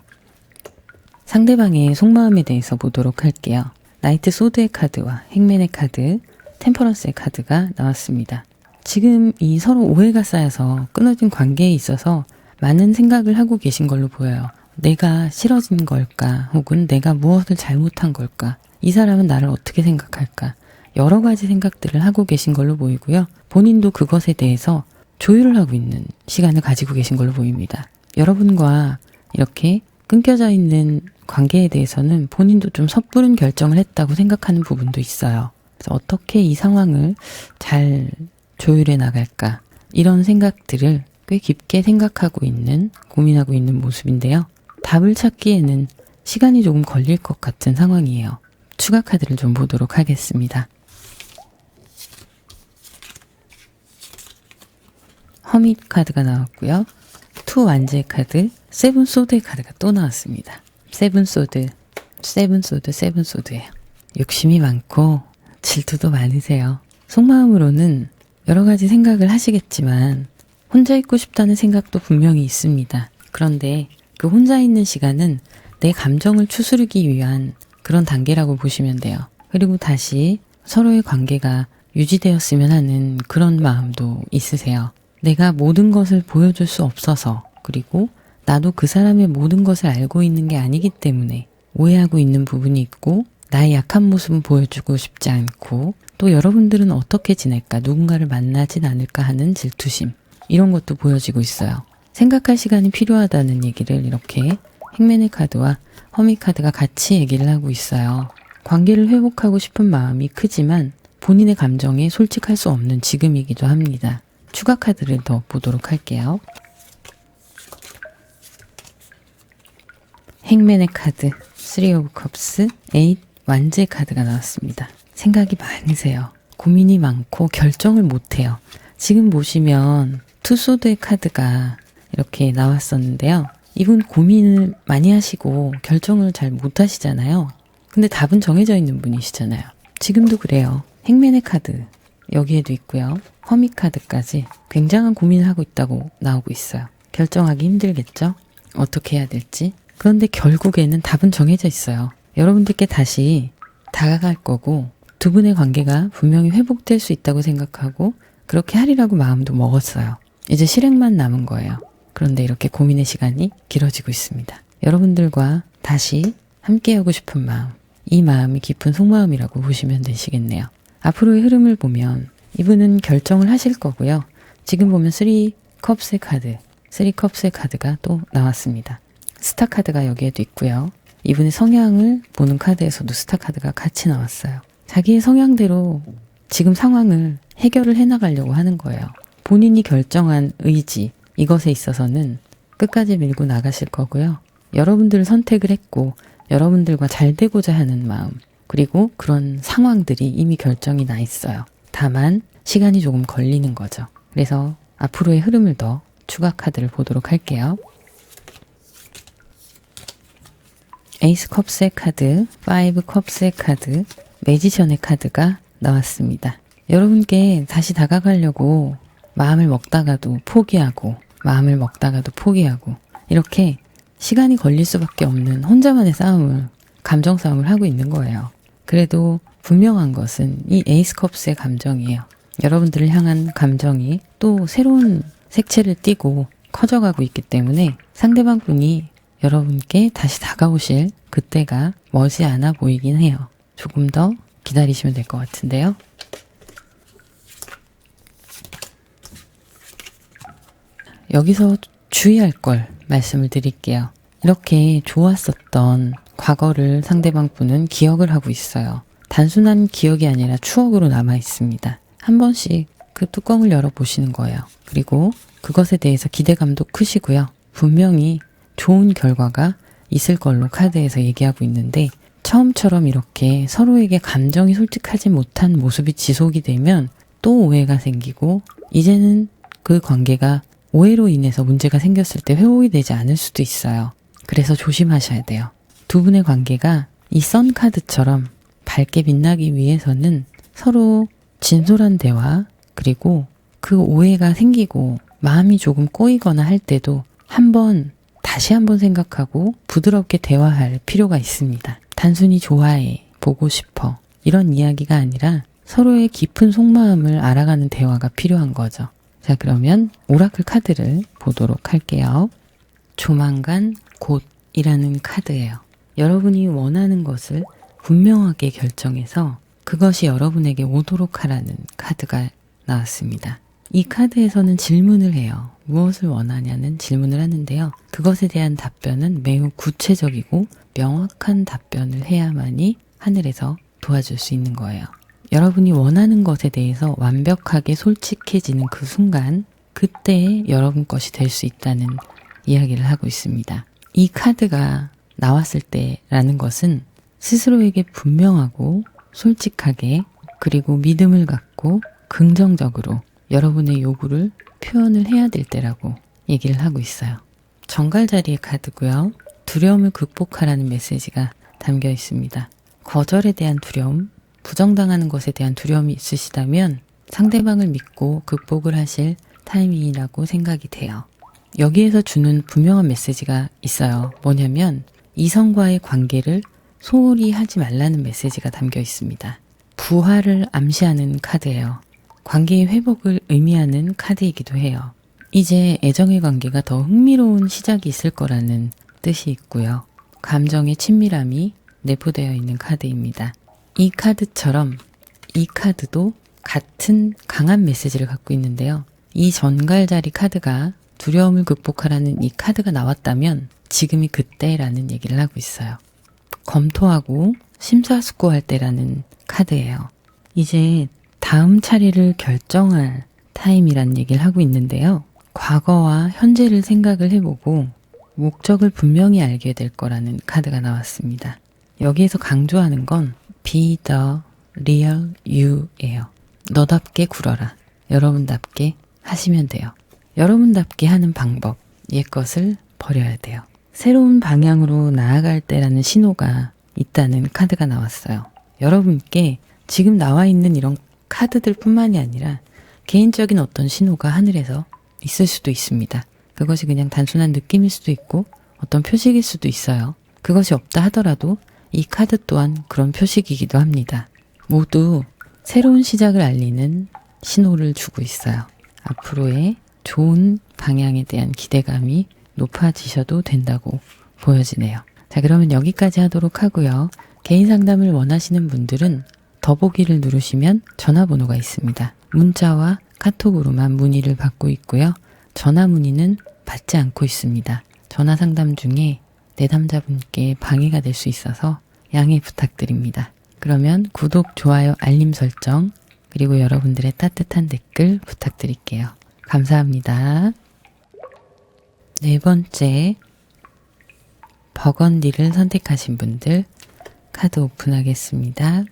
상대방의 속마음에 대해서 보도록 할게요. 나이트 소드의 카드와 행맨의 카드, 템퍼런스의 카드가 나왔습니다. 지금 이 서로 오해가 쌓여서 끊어진 관계에 있어서 많은 생각을 하고 계신 걸로 보여요. 내가 싫어진 걸까? 혹은 내가 무엇을 잘못한 걸까? 이 사람은 나를 어떻게 생각할까? 여러 가지 생각들을 하고 계신 걸로 보이고요. 본인도 그것에 대해서 조율을 하고 있는 시간을 가지고 계신 걸로 보입니다. 여러분과 이렇게 끊겨져 있는 관계에 대해서는 본인도 좀 섣부른 결정을 했다고 생각하는 부분도 있어요. 그래서 어떻게 이 상황을 잘 조율해 나갈까? 이런 생각들을 꽤 깊게 생각하고 있는, 고민하고 있는 모습인데요. 답을 찾기에는 시간이 조금 걸릴 것 같은 상황이에요. 추가 카드를 좀 보도록 하겠습니다. 허밋 카드가 나왔고요. 투 완제의 카드, 7 소드의 카드가 또 나왔습니다. 7 소드, 7 소드, 7 소드예요. 욕심이 많고 질투도 많으세요. 속마음으로는 여러 가지 생각을 하시겠지만 혼자 있고 싶다는 생각도 분명히 있습니다. 그런데 그 혼자 있는 시간은 내 감정을 추스르기 위한 그런 단계라고 보시면 돼요. 그리고 다시 서로의 관계가 유지되었으면 하는 그런 마음도 있으세요. 내가 모든 것을 보여줄 수 없어서, 그리고 나도 그 사람의 모든 것을 알고 있는 게 아니기 때문에 오해하고 있는 부분이 있고, 나의 약한 모습은 보여주고 싶지 않고, 또 여러분들은 어떻게 지낼까, 누군가를 만나진 않을까 하는 질투심, 이런 것도 보여지고 있어요. 생각할 시간이 필요하다는 얘기를 이렇게 행맨의 카드와 허미 카드가 같이 얘기를 하고 있어요. 관계를 회복하고 싶은 마음이 크지만 본인의 감정에 솔직할 수 없는 지금이기도 합니다. 추가 카드를 더 보도록 할게요. 행맨의 카드, 3 of cups, 8 완제 카드가 나왔습니다. 생각이 많으세요. 고민이 많고 결정을 못해요. 지금 보시면 투소드의 카드가 이렇게 나왔었는데요. 이분 고민을 많이 하시고 결정을 잘 못하시잖아요. 근데 답은 정해져 있는 분이시잖아요. 지금도 그래요. 행맨의 카드 여기에도 있고요. 허미 카드까지 굉장한 고민을 하고 있다고 나오고 있어요. 결정하기 힘들겠죠? 어떻게 해야 될지. 그런데 결국에는 답은 정해져 있어요. 여러분들께 다시 다가갈 거고, 두 분의 관계가 분명히 회복될 수 있다고 생각하고 그렇게 하리라고 마음도 먹었어요. 이제 실행만 남은 거예요. 그런데 이렇게 고민의 시간이 길어지고 있습니다. 여러분들과 다시 함께하고 싶은 마음, 이 마음이 깊은 속마음이라고 보시면 되시겠네요. 앞으로의 흐름을 보면 이분은 결정을 하실 거고요. 지금 보면 3 컵스의 카드, 3 컵스의 카드가 또 나왔습니다. 스타 카드가 여기에도 있고요. 이분의 성향을 보는 카드에서도 스타 카드가 같이 나왔어요. 자기의 성향대로 지금 상황을 해결을 해나가려고 하는 거예요. 본인이 결정한 의지, 이것에 있어서는 끝까지 밀고 나가실 거고요. 여러분들을 선택을 했고 여러분들과 잘 되고자 하는 마음, 그리고 그런 상황들이 이미 결정이 나 있어요. 다만 시간이 조금 걸리는 거죠. 그래서 앞으로의 흐름을 더 추가 카드를 보도록 할게요. 에이스 컵스의 카드, 5 컵스의 카드, 매지션의 카드가 나왔습니다. 여러분께 다시 다가가려고 마음을 먹다가도 포기하고, 마음을 먹다가도 포기하고, 이렇게 시간이 걸릴 수밖에 없는 혼자만의 싸움을, 감정 싸움을 하고 있는 거예요. 그래도 분명한 것은 이 에이스 컵스의 감정이에요. 여러분들을 향한 감정이 또 새로운 색채를 띠고 커져가고 있기 때문에 상대방 분이 여러분께 다시 다가오실 그때가 머지 않아 보이긴 해요. 조금 더 기다리시면 될 것 같은데요. 여기서 주의할 걸 말씀을 드릴게요. 이렇게 좋았었던 과거를 상대방 분은 기억을 하고 있어요. 단순한 기억이 아니라 추억으로 남아 있습니다. 한 번씩 그 뚜껑을 열어보시는 거예요. 그리고 그것에 대해서 기대감도 크시고요. 분명히 좋은 결과가 있을 걸로 카드에서 얘기하고 있는데, 처음처럼 이렇게 서로에게 감정이 솔직하지 못한 모습이 지속이 되면 또 오해가 생기고, 이제는 그 관계가 오해로 인해서 문제가 생겼을 때 회복이 되지 않을 수도 있어요. 그래서 조심하셔야 돼요. 두 분의 관계가 이 선 카드처럼 밝게 빛나기 위해서는 서로 진솔한 대화, 그리고 그 오해가 생기고 마음이 조금 꼬이거나 할 때도 다시 한번 생각하고 부드럽게 대화할 필요가 있습니다. 단순히 좋아해, 보고 싶어, 이런 이야기가 아니라 서로의 깊은 속마음을 알아가는 대화가 필요한 거죠. 자, 그러면 오라클 카드를 보도록 할게요. 조만간 곧이라는 카드예요. 여러분이 원하는 것을 분명하게 결정해서 그것이 여러분에게 오도록 하라는 카드가 나왔습니다. 이 카드에서는 질문을 해요. 무엇을 원하냐는 질문을 하는데요. 그것에 대한 답변은 매우 구체적이고 명확한 답변을 해야만이 하늘에서 도와줄 수 있는 거예요. 여러분이 원하는 것에 대해서 완벽하게 솔직해지는 그 순간, 그때 여러분 것이 될 수 있다는 이야기를 하고 있습니다. 이 카드가 나왔을 때라는 것은 스스로에게 분명하고 솔직하게, 그리고 믿음을 갖고 긍정적으로 여러분의 요구를 표현을 해야 될 때라고 얘기를 하고 있어요. 정갈자리의 카드고요. 두려움을 극복하라는 메시지가 담겨 있습니다. 거절에 대한 두려움, 부정당하는 것에 대한 두려움이 있으시다면 상대방을 믿고 극복을 하실 타이밍이라고 생각이 돼요. 여기에서 주는 분명한 메시지가 있어요. 뭐냐면 이성과의 관계를 소홀히 하지 말라는 메시지가 담겨 있습니다. 부활을 암시하는 카드예요. 관계의 회복을 의미하는 카드이기도 해요. 이제 애정의 관계가 더 흥미로운 시작이 있을 거라는 뜻이 있고요. 감정의 친밀함이 내포되어 있는 카드입니다. 이 카드처럼 이 카드도 같은 강한 메시지를 갖고 있는데요. 이 전갈자리 카드가 두려움을 극복하라는 이 카드가 나왔다면 지금이 그때라는 얘기를 하고 있어요. 검토하고 심사숙고할 때라는 카드예요. 이제 다음 차례를 결정할 타임이란 얘기를 하고 있는데요. 과거와 현재를 생각을 해보고 목적을 분명히 알게 될 거라는 카드가 나왔습니다. 여기에서 강조하는 건 Be the real you예요. 너답게 굴어라. 여러분답게 하시면 돼요. 여러분답게 하는 방법, 옛것을 버려야 돼요. 새로운 방향으로 나아갈 때라는 신호가 있다는 카드가 나왔어요. 여러분께 지금 나와 있는 이런 카드들 뿐만이 아니라 개인적인 어떤 신호가 하늘에서 있을 수도 있습니다. 그것이 그냥 단순한 느낌일 수도 있고 어떤 표식일 수도 있어요. 그것이 없다 하더라도 이 카드 또한 그런 표식이기도 합니다. 모두 새로운 시작을 알리는 신호를 주고 있어요. 앞으로의 좋은 방향에 대한 기대감이 높아지셔도 된다고 보여지네요. 자, 그러면 여기까지 하도록 하고요. 개인 상담을 원하시는 분들은 더보기를 누르시면 전화번호가 있습니다. 문자와 카톡으로만 문의를 받고 있고요. 전화 문의는 받지 않고 있습니다. 전화 상담 중에 내담자분께 방해가 될 수 있어서 양해 부탁드립니다. 그러면 구독, 좋아요, 알림 설정, 그리고 여러분들의 따뜻한 댓글 부탁드릴게요. 감사합니다. 네 번째, 버건디를 선택하신 분들 카드 오픈하겠습니다.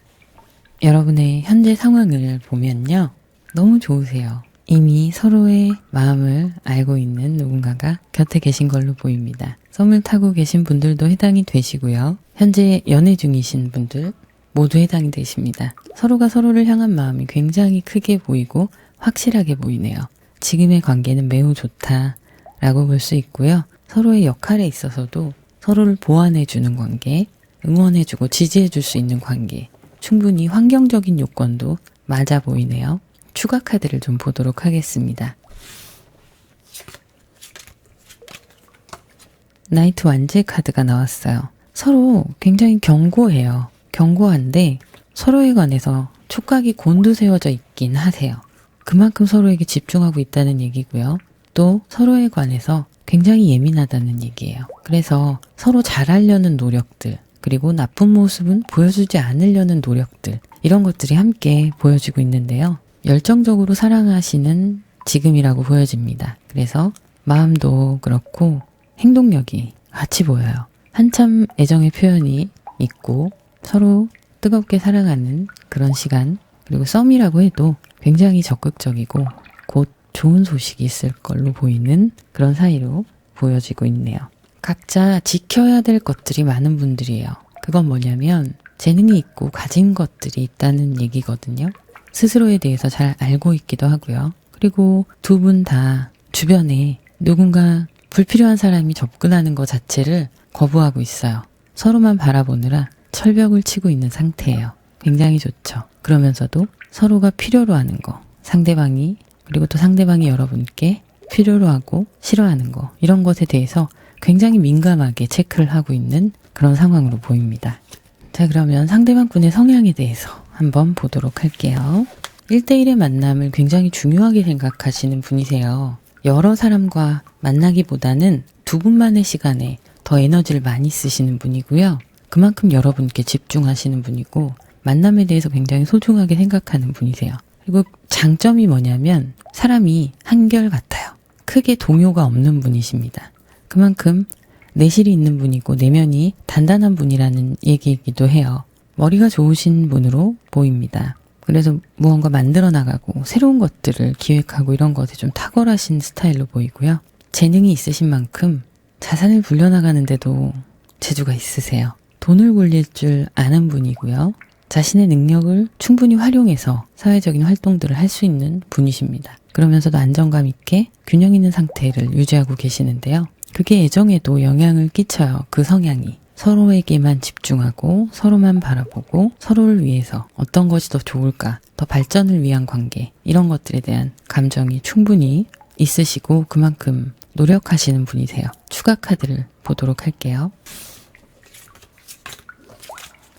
여러분의 현재 상황을 보면요. 너무 좋으세요. 이미 서로의 마음을 알고 있는 누군가가 곁에 계신 걸로 보입니다. 썸을 타고 계신 분들도 해당이 되시고요. 현재 연애 중이신 분들 모두 해당이 되십니다. 서로가 서로를 향한 마음이 굉장히 크게 보이고 확실하게 보이네요. 지금의 관계는 매우 좋다라고 볼 수 있고요. 서로의 역할에 있어서도 서로를 보완해주는 관계, 응원해주고 지지해줄 수 있는 관계, 충분히 환경적인 요건도 맞아 보이네요. 추가 카드를 좀 보도록 하겠습니다. 나이트 완제 카드가 나왔어요. 서로 굉장히 견고해요. 견고한데 서로에 관해서 촉각이 곤두세워져 있긴 하세요. 그만큼 서로에게 집중하고 있다는 얘기고요. 또 서로에 관해서 굉장히 예민하다는 얘기예요. 그래서 서로 잘하려는 노력들, 그리고 나쁜 모습은 보여주지 않으려는 노력들, 이런 것들이 함께 보여지고 있는데요. 열정적으로 사랑하시는 지금이라고 보여집니다. 그래서 마음도 그렇고 행동력이 같이 보여요. 한참 애정의 표현이 있고 서로 뜨겁게 사랑하는 그런 시간, 그리고 썸이라고 해도 굉장히 적극적이고 곧 좋은 소식이 있을 걸로 보이는 그런 사이로 보여지고 있네요. 각자 지켜야 될 것들이 많은 분들이에요. 그건 뭐냐면 재능이 있고 가진 것들이 있다는 얘기거든요. 스스로에 대해서 잘 알고 있기도 하고요. 그리고 두 분 다 주변에 누군가 불필요한 사람이 접근하는 것 자체를 거부하고 있어요. 서로만 바라보느라 철벽을 치고 있는 상태예요. 굉장히 좋죠. 그러면서도 서로가 필요로 하는 거, 상대방이, 그리고 또 상대방이 여러분께 필요로 하고 싫어하는 거, 이런 것에 대해서 굉장히 민감하게 체크를 하고 있는 그런 상황으로 보입니다. 자, 그러면 상대방분의 성향에 대해서 한번 보도록 할게요. 1대1의 만남을 굉장히 중요하게 생각하시는 분이세요. 여러 사람과 만나기보다는 두 분만의 시간에 더 에너지를 많이 쓰시는 분이고요. 그만큼 여러분께 집중하시는 분이고 만남에 대해서 굉장히 소중하게 생각하는 분이세요. 그리고 장점이 뭐냐면 사람이 한결같아요. 크게 동요가 없는 분이십니다. 그만큼 내실이 있는 분이고 내면이 단단한 분이라는 얘기이기도 해요. 머리가 좋으신 분으로 보입니다. 그래서 무언가 만들어 나가고 새로운 것들을 기획하고 이런 것에 좀 탁월하신 스타일로 보이고요. 재능이 있으신 만큼 자산을 불려나가는데도 재주가 있으세요. 돈을 굴릴 줄 아는 분이고요. 자신의 능력을 충분히 활용해서 사회적인 활동들을 할 수 있는 분이십니다. 그러면서도 안정감 있게 균형 있는 상태를 유지하고 계시는데요. 그게 애정에도 영향을 끼쳐요. 그 성향이. 서로에게만 집중하고 서로만 바라보고 서로를 위해서 어떤 것이 더 좋을까, 더 발전을 위한 관계, 이런 것들에 대한 감정이 충분히 있으시고 그만큼 노력하시는 분이세요. 추가 카드를 보도록 할게요.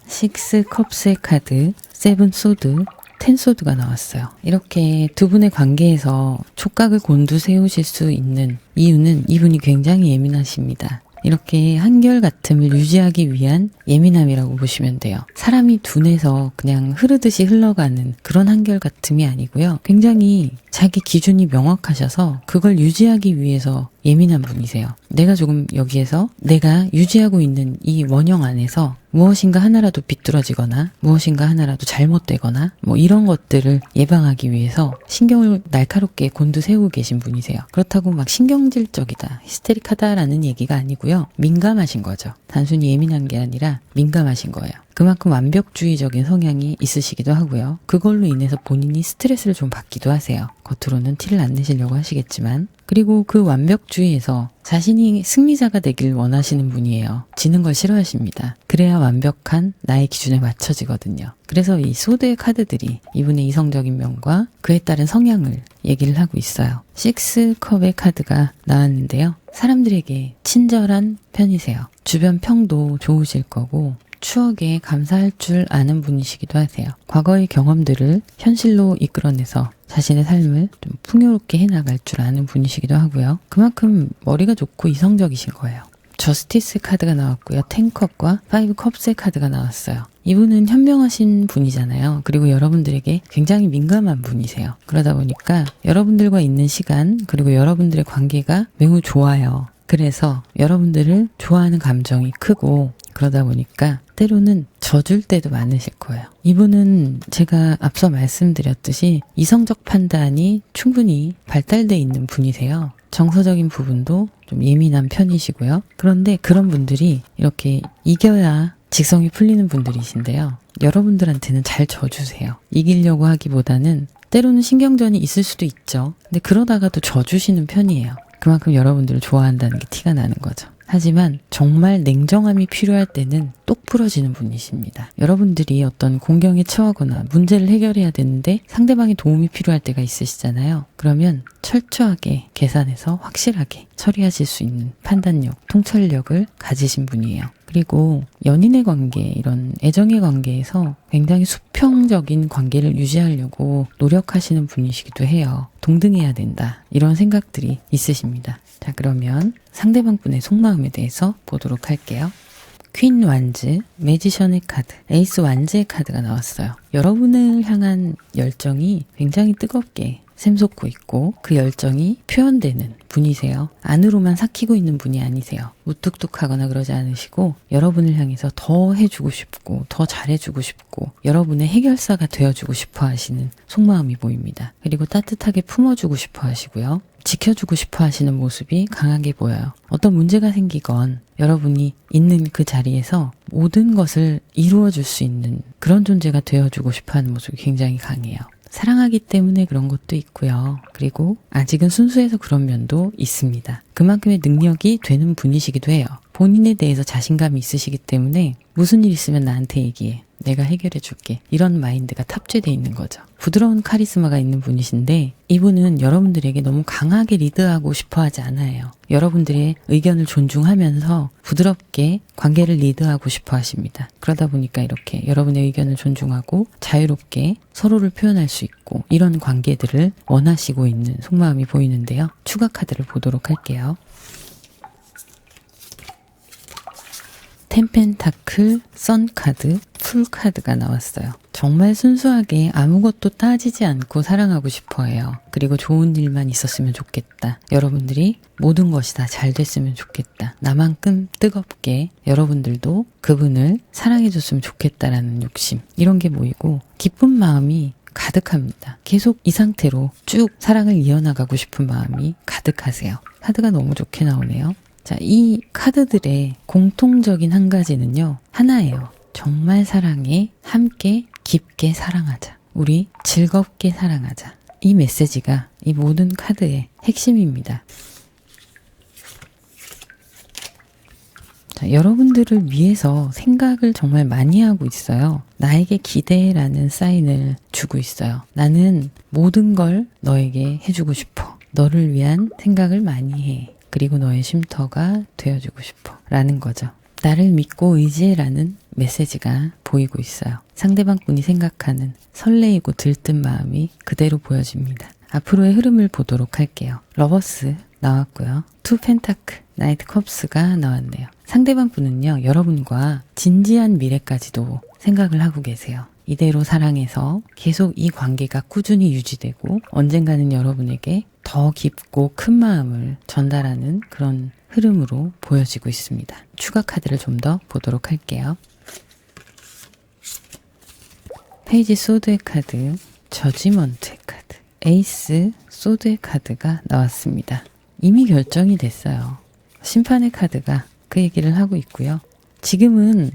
6 컵스의 카드, 7 소드, 10 소드가 나왔어요. 이렇게 두 분의 관계에서 촉각을 곤두세우실 수 있는 이유는 이분이 굉장히 예민하십니다. 이렇게 한결같음을 유지하기 위한 예민함이라고 보시면 돼요. 사람이 둔해서 그냥 흐르듯이 흘러가는 그런 한결같음이 아니고요. 굉장히 자기 기준이 명확하셔서 그걸 유지하기 위해서 예민한 분이세요. 내가 조금 여기에서 내가 유지하고 있는 이 원형 안에서 무엇인가 하나라도 비뚤어지거나 무엇인가 하나라도 잘못되거나 뭐 이런 것들을 예방하기 위해서 신경을 날카롭게 곤두세우고 계신 분이세요. 그렇다고 막 신경질적이다, 히스테릭하다라는 얘기가 아니고요. 민감하신 거죠. 단순히 예민한 게 아니라 민감하신 거예요. 그만큼 완벽주의적인 성향이 있으시기도 하고요. 그걸로 인해서 본인이 스트레스를 좀 받기도 하세요. 겉으로는 티를 안 내시려고 하시겠지만. 그리고 그 완벽주의에서 자신이 승리자가 되길 원하시는 분이에요. 지는 걸 싫어하십니다. 그래야 완벽한 나의 기준에 맞춰지거든요. 그래서 이 소드의 카드들이 이분의 이성적인 면과 그에 따른 성향을 얘기를 하고 있어요. 6컵의 카드가 나왔는데요. 사람들에게 친절한 편이세요. 주변 평도 좋으실 거고 추억에 감사할 줄 아는 분이시기도 하세요. 과거의 경험들을 현실로 이끌어내서 자신의 삶을 좀 풍요롭게 해나갈 줄 아는 분이시기도 하고요. 그만큼 머리가 좋고 이성적이신 거예요. 저스티스 카드가 나왔고요. 10컵과 5컵스의 카드가 나왔어요. 이분은 현명하신 분이잖아요. 그리고 여러분들에게 굉장히 민감한 분이세요. 그러다 보니까 여러분들과 있는 시간 그리고 여러분들의 관계가 매우 좋아요. 그래서 여러분들을 좋아하는 감정이 크고 그러다 보니까 때로는 져줄 때도 많으실 거예요. 이분은 제가 앞서 말씀드렸듯이 이성적 판단이 충분히 발달되어 있는 분이세요. 정서적인 부분도 좀 예민한 편이시고요. 그런데 그런 분들이 이렇게 이겨야 직성이 풀리는 분들이신데요. 여러분들한테는 잘 져주세요. 이기려고 하기보다는 때로는 신경전이 있을 수도 있죠. 근데 그러다가도 져주시는 편이에요. 그만큼 여러분들을 좋아한다는 게 티가 나는 거죠. 하지만 정말 냉정함이 필요할 때는 똑 부러지는 분이십니다. 여러분들이 어떤 공경에 처하거나 문제를 해결해야 되는데 상대방의 도움이 필요할 때가 있으시잖아요. 그러면 철저하게 계산해서 확실하게 처리하실 수 있는 판단력, 통찰력을 가지신 분이에요. 그리고 연인의 관계, 이런 애정의 관계에서 굉장히 수평적인 관계를 유지하려고 노력하시는 분이시기도 해요. 동등해야 된다. 이런 생각들이 있으십니다. 자, 그러면 상대방 분의 속마음에 대해서 보도록 할게요. 퀸 완즈, 매지션의 카드, 에이스 완즈의 카드가 나왔어요. 여러분을 향한 열정이 굉장히 뜨겁게 샘솟고 있고 그 열정이 표현되는 분이세요. 안으로만 삭히고 있는 분이 아니세요. 무뚝뚝하거나 그러지 않으시고 여러분을 향해서 더 해주고 싶고 더 잘해주고 싶고 여러분의 해결사가 되어주고 싶어 하시는 속마음이 보입니다. 그리고 따뜻하게 품어주고 싶어 하시고요. 지켜주고 싶어 하시는 모습이 강하게 보여요. 어떤 문제가 생기건 여러분이 있는 그 자리에서 모든 것을 이루어줄 수 있는 그런 존재가 되어주고 싶어 하는 모습이 굉장히 강해요. 사랑하기 때문에 그런 것도 있고요. 그리고 아직은 순수해서 그런 면도 있습니다. 그만큼의 능력이 되는 분이시기도 해요. 본인에 대해서 자신감이 있으시기 때문에 무슨 일 있으면 나한테 얘기해. 내가 해결해 줄게. 이런 마인드가 탑재되어 있는 거죠. 부드러운 카리스마가 있는 분이신데 이분은 여러분들에게 너무 강하게 리드하고 싶어 하지 않아요. 여러분들의 의견을 존중하면서 부드럽게 관계를 리드하고 싶어 하십니다. 그러다 보니까 이렇게 여러분의 의견을 존중하고 자유롭게 서로를 표현할 수 있고 이런 관계들을 원하시고 있는 속마음이 보이는데요. 추가 카드를 보도록 할게요. 텐펜타클, 선카드, 풀카드가 나왔어요. 정말 순수하게 아무것도 따지지 않고 사랑하고 싶어해요. 그리고 좋은 일만 있었으면 좋겠다. 여러분들이 모든 것이 다 잘 됐으면 좋겠다. 나만큼 뜨겁게 여러분들도 그분을 사랑해줬으면 좋겠다라는 욕심. 이런 게 모이고 기쁜 마음이 가득합니다. 계속 이 상태로 쭉 사랑을 이어나가고 싶은 마음이 가득하세요. 카드가 너무 좋게 나오네요. 자, 이 카드들의 공통적인 한 가지는요. 하나예요. 정말 사랑해. 함께 깊게 사랑하자. 우리 즐겁게 사랑하자. 이 메시지가 이 모든 카드의 핵심입니다. 자, 여러분들을 위해서 생각을 정말 많이 하고 있어요. 나에게 기대라는 사인을 주고 있어요. 나는 모든 걸 너에게 해주고 싶어. 너를 위한 생각을 많이 해. 그리고 너의 쉼터가 되어주고 싶어. 라는 거죠. 나를 믿고 의지해라는 메시지가 보이고 있어요. 상대방 분이 생각하는 설레이고 들뜬 마음이 그대로 보여집니다. 앞으로의 흐름을 보도록 할게요. 러버스 나왔고요. 투 펜타클, 나이트 컵스가 나왔네요. 상대방 분은요, 여러분과 진지한 미래까지도 생각을 하고 계세요. 이대로 사랑해서 계속 이 관계가 꾸준히 유지되고 언젠가는 여러분에게 더 깊고 큰 마음을 전달하는 그런 흐름으로 보여지고 있습니다. 추가 카드를 좀 더 보도록 할게요. 페이지 소드의 카드, 저지먼트의 카드, 에이스 소드의 카드가 나왔습니다. 이미 결정이 됐어요. 심판의 카드가 그 얘기를 하고 있고요. 지금은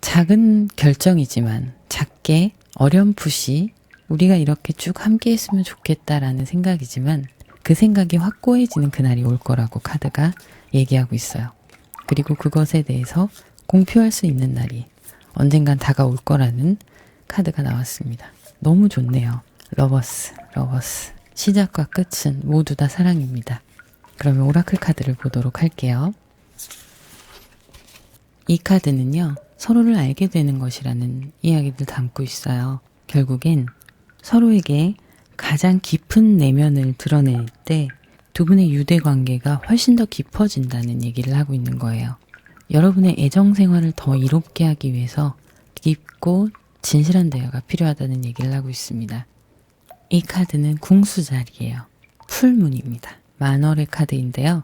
작은 결정이지만 작게 어렴풋이 우리가 이렇게 쭉 함께 했으면 좋겠다라는 생각이지만 그 생각이 확고해지는 그날이 올 거라고 카드가 얘기하고 있어요. 그리고 그것에 대해서 공표할 수 있는 날이 언젠간 다가올 거라는 카드가 나왔습니다. 너무 좋네요. 러버스, 러버스. 시작과 끝은 모두 다 사랑입니다. 그러면 오라클 카드를 보도록 할게요. 이 카드는요, 서로를 알게 되는 것이라는 이야기를 담고 있어요. 결국엔 서로에게 가장 깊은 내면을 드러낼 때 두 분의 유대 관계가 훨씬 더 깊어진다는 얘기를 하고 있는 거예요. 여러분의 애정 생활을 더 이롭게 하기 위해서 깊고 진실한 대화가 필요하다는 얘기를 하고 있습니다. 이 카드는 궁수자리예요. 풀문입니다. 만월의 카드인데요.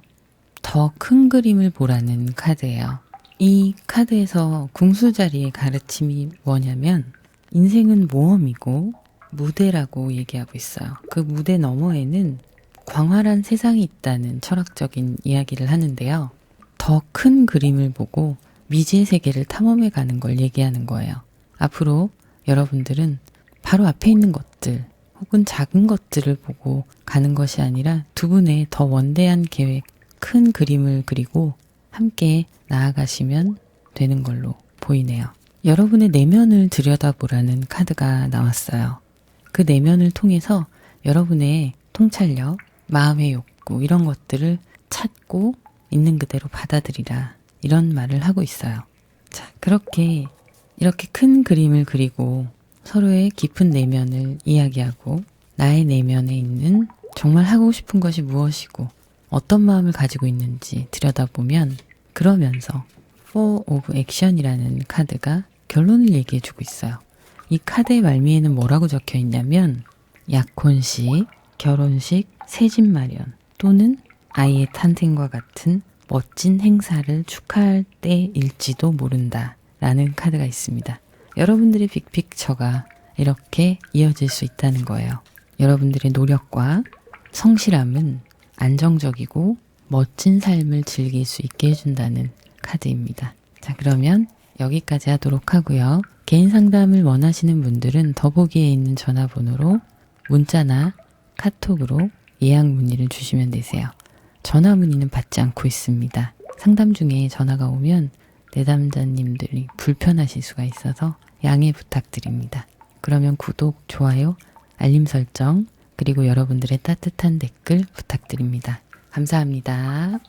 더 큰 그림을 보라는 카드예요. 이 카드에서 궁수자리의 가르침이 뭐냐면 인생은 모험이고 무대라고 얘기하고 있어요. 그 무대 너머에는 광활한 세상이 있다는 철학적인 이야기를 하는데요. 더 큰 그림을 보고 미지의 세계를 탐험해 가는 걸 얘기하는 거예요. 앞으로 여러분들은 바로 앞에 있는 것들 혹은 작은 것들을 보고 가는 것이 아니라 두 분의 더 원대한 계획, 큰 그림을 그리고 함께 나아가시면 되는 걸로 보이네요. 여러분의 내면을 들여다보라는 카드가 나왔어요. 그 내면을 통해서 여러분의 통찰력, 마음의 욕구 이런 것들을 찾고 있는 그대로 받아들이라 이런 말을 하고 있어요. 자, 이렇게 큰 그림을 그리고 서로의 깊은 내면을 이야기하고 나의 내면에 있는 정말 하고 싶은 것이 무엇이고 어떤 마음을 가지고 있는지 들여다보면 그러면서 Four of Action이라는 카드가 결론을 얘기해주고 있어요. 이 카드의 말미에는 뭐라고 적혀 있냐면 약혼식, 결혼식, 새집 마련 또는 아이의 탄생과 같은 멋진 행사를 축하할 때일지도 모른다 라는 카드가 있습니다. 여러분들의 빅픽처가 이렇게 이어질 수 있다는 거예요. 여러분들의 노력과 성실함은 안정적이고 멋진 삶을 즐길 수 있게 해준다는 카드입니다. 자, 그러면 여기까지 하도록 하고요. 개인 상담을 원하시는 분들은 더보기에 있는 전화번호로 문자나 카톡으로 예약 문의를 주시면 되세요. 전화 문의는 받지 않고 있습니다. 상담 중에 전화가 오면 내담자님들이 불편하실 수가 있어서 양해 부탁드립니다. 그러면 구독, 좋아요, 알림 설정, 그리고 여러분들의 따뜻한 댓글 부탁드립니다. 감사합니다.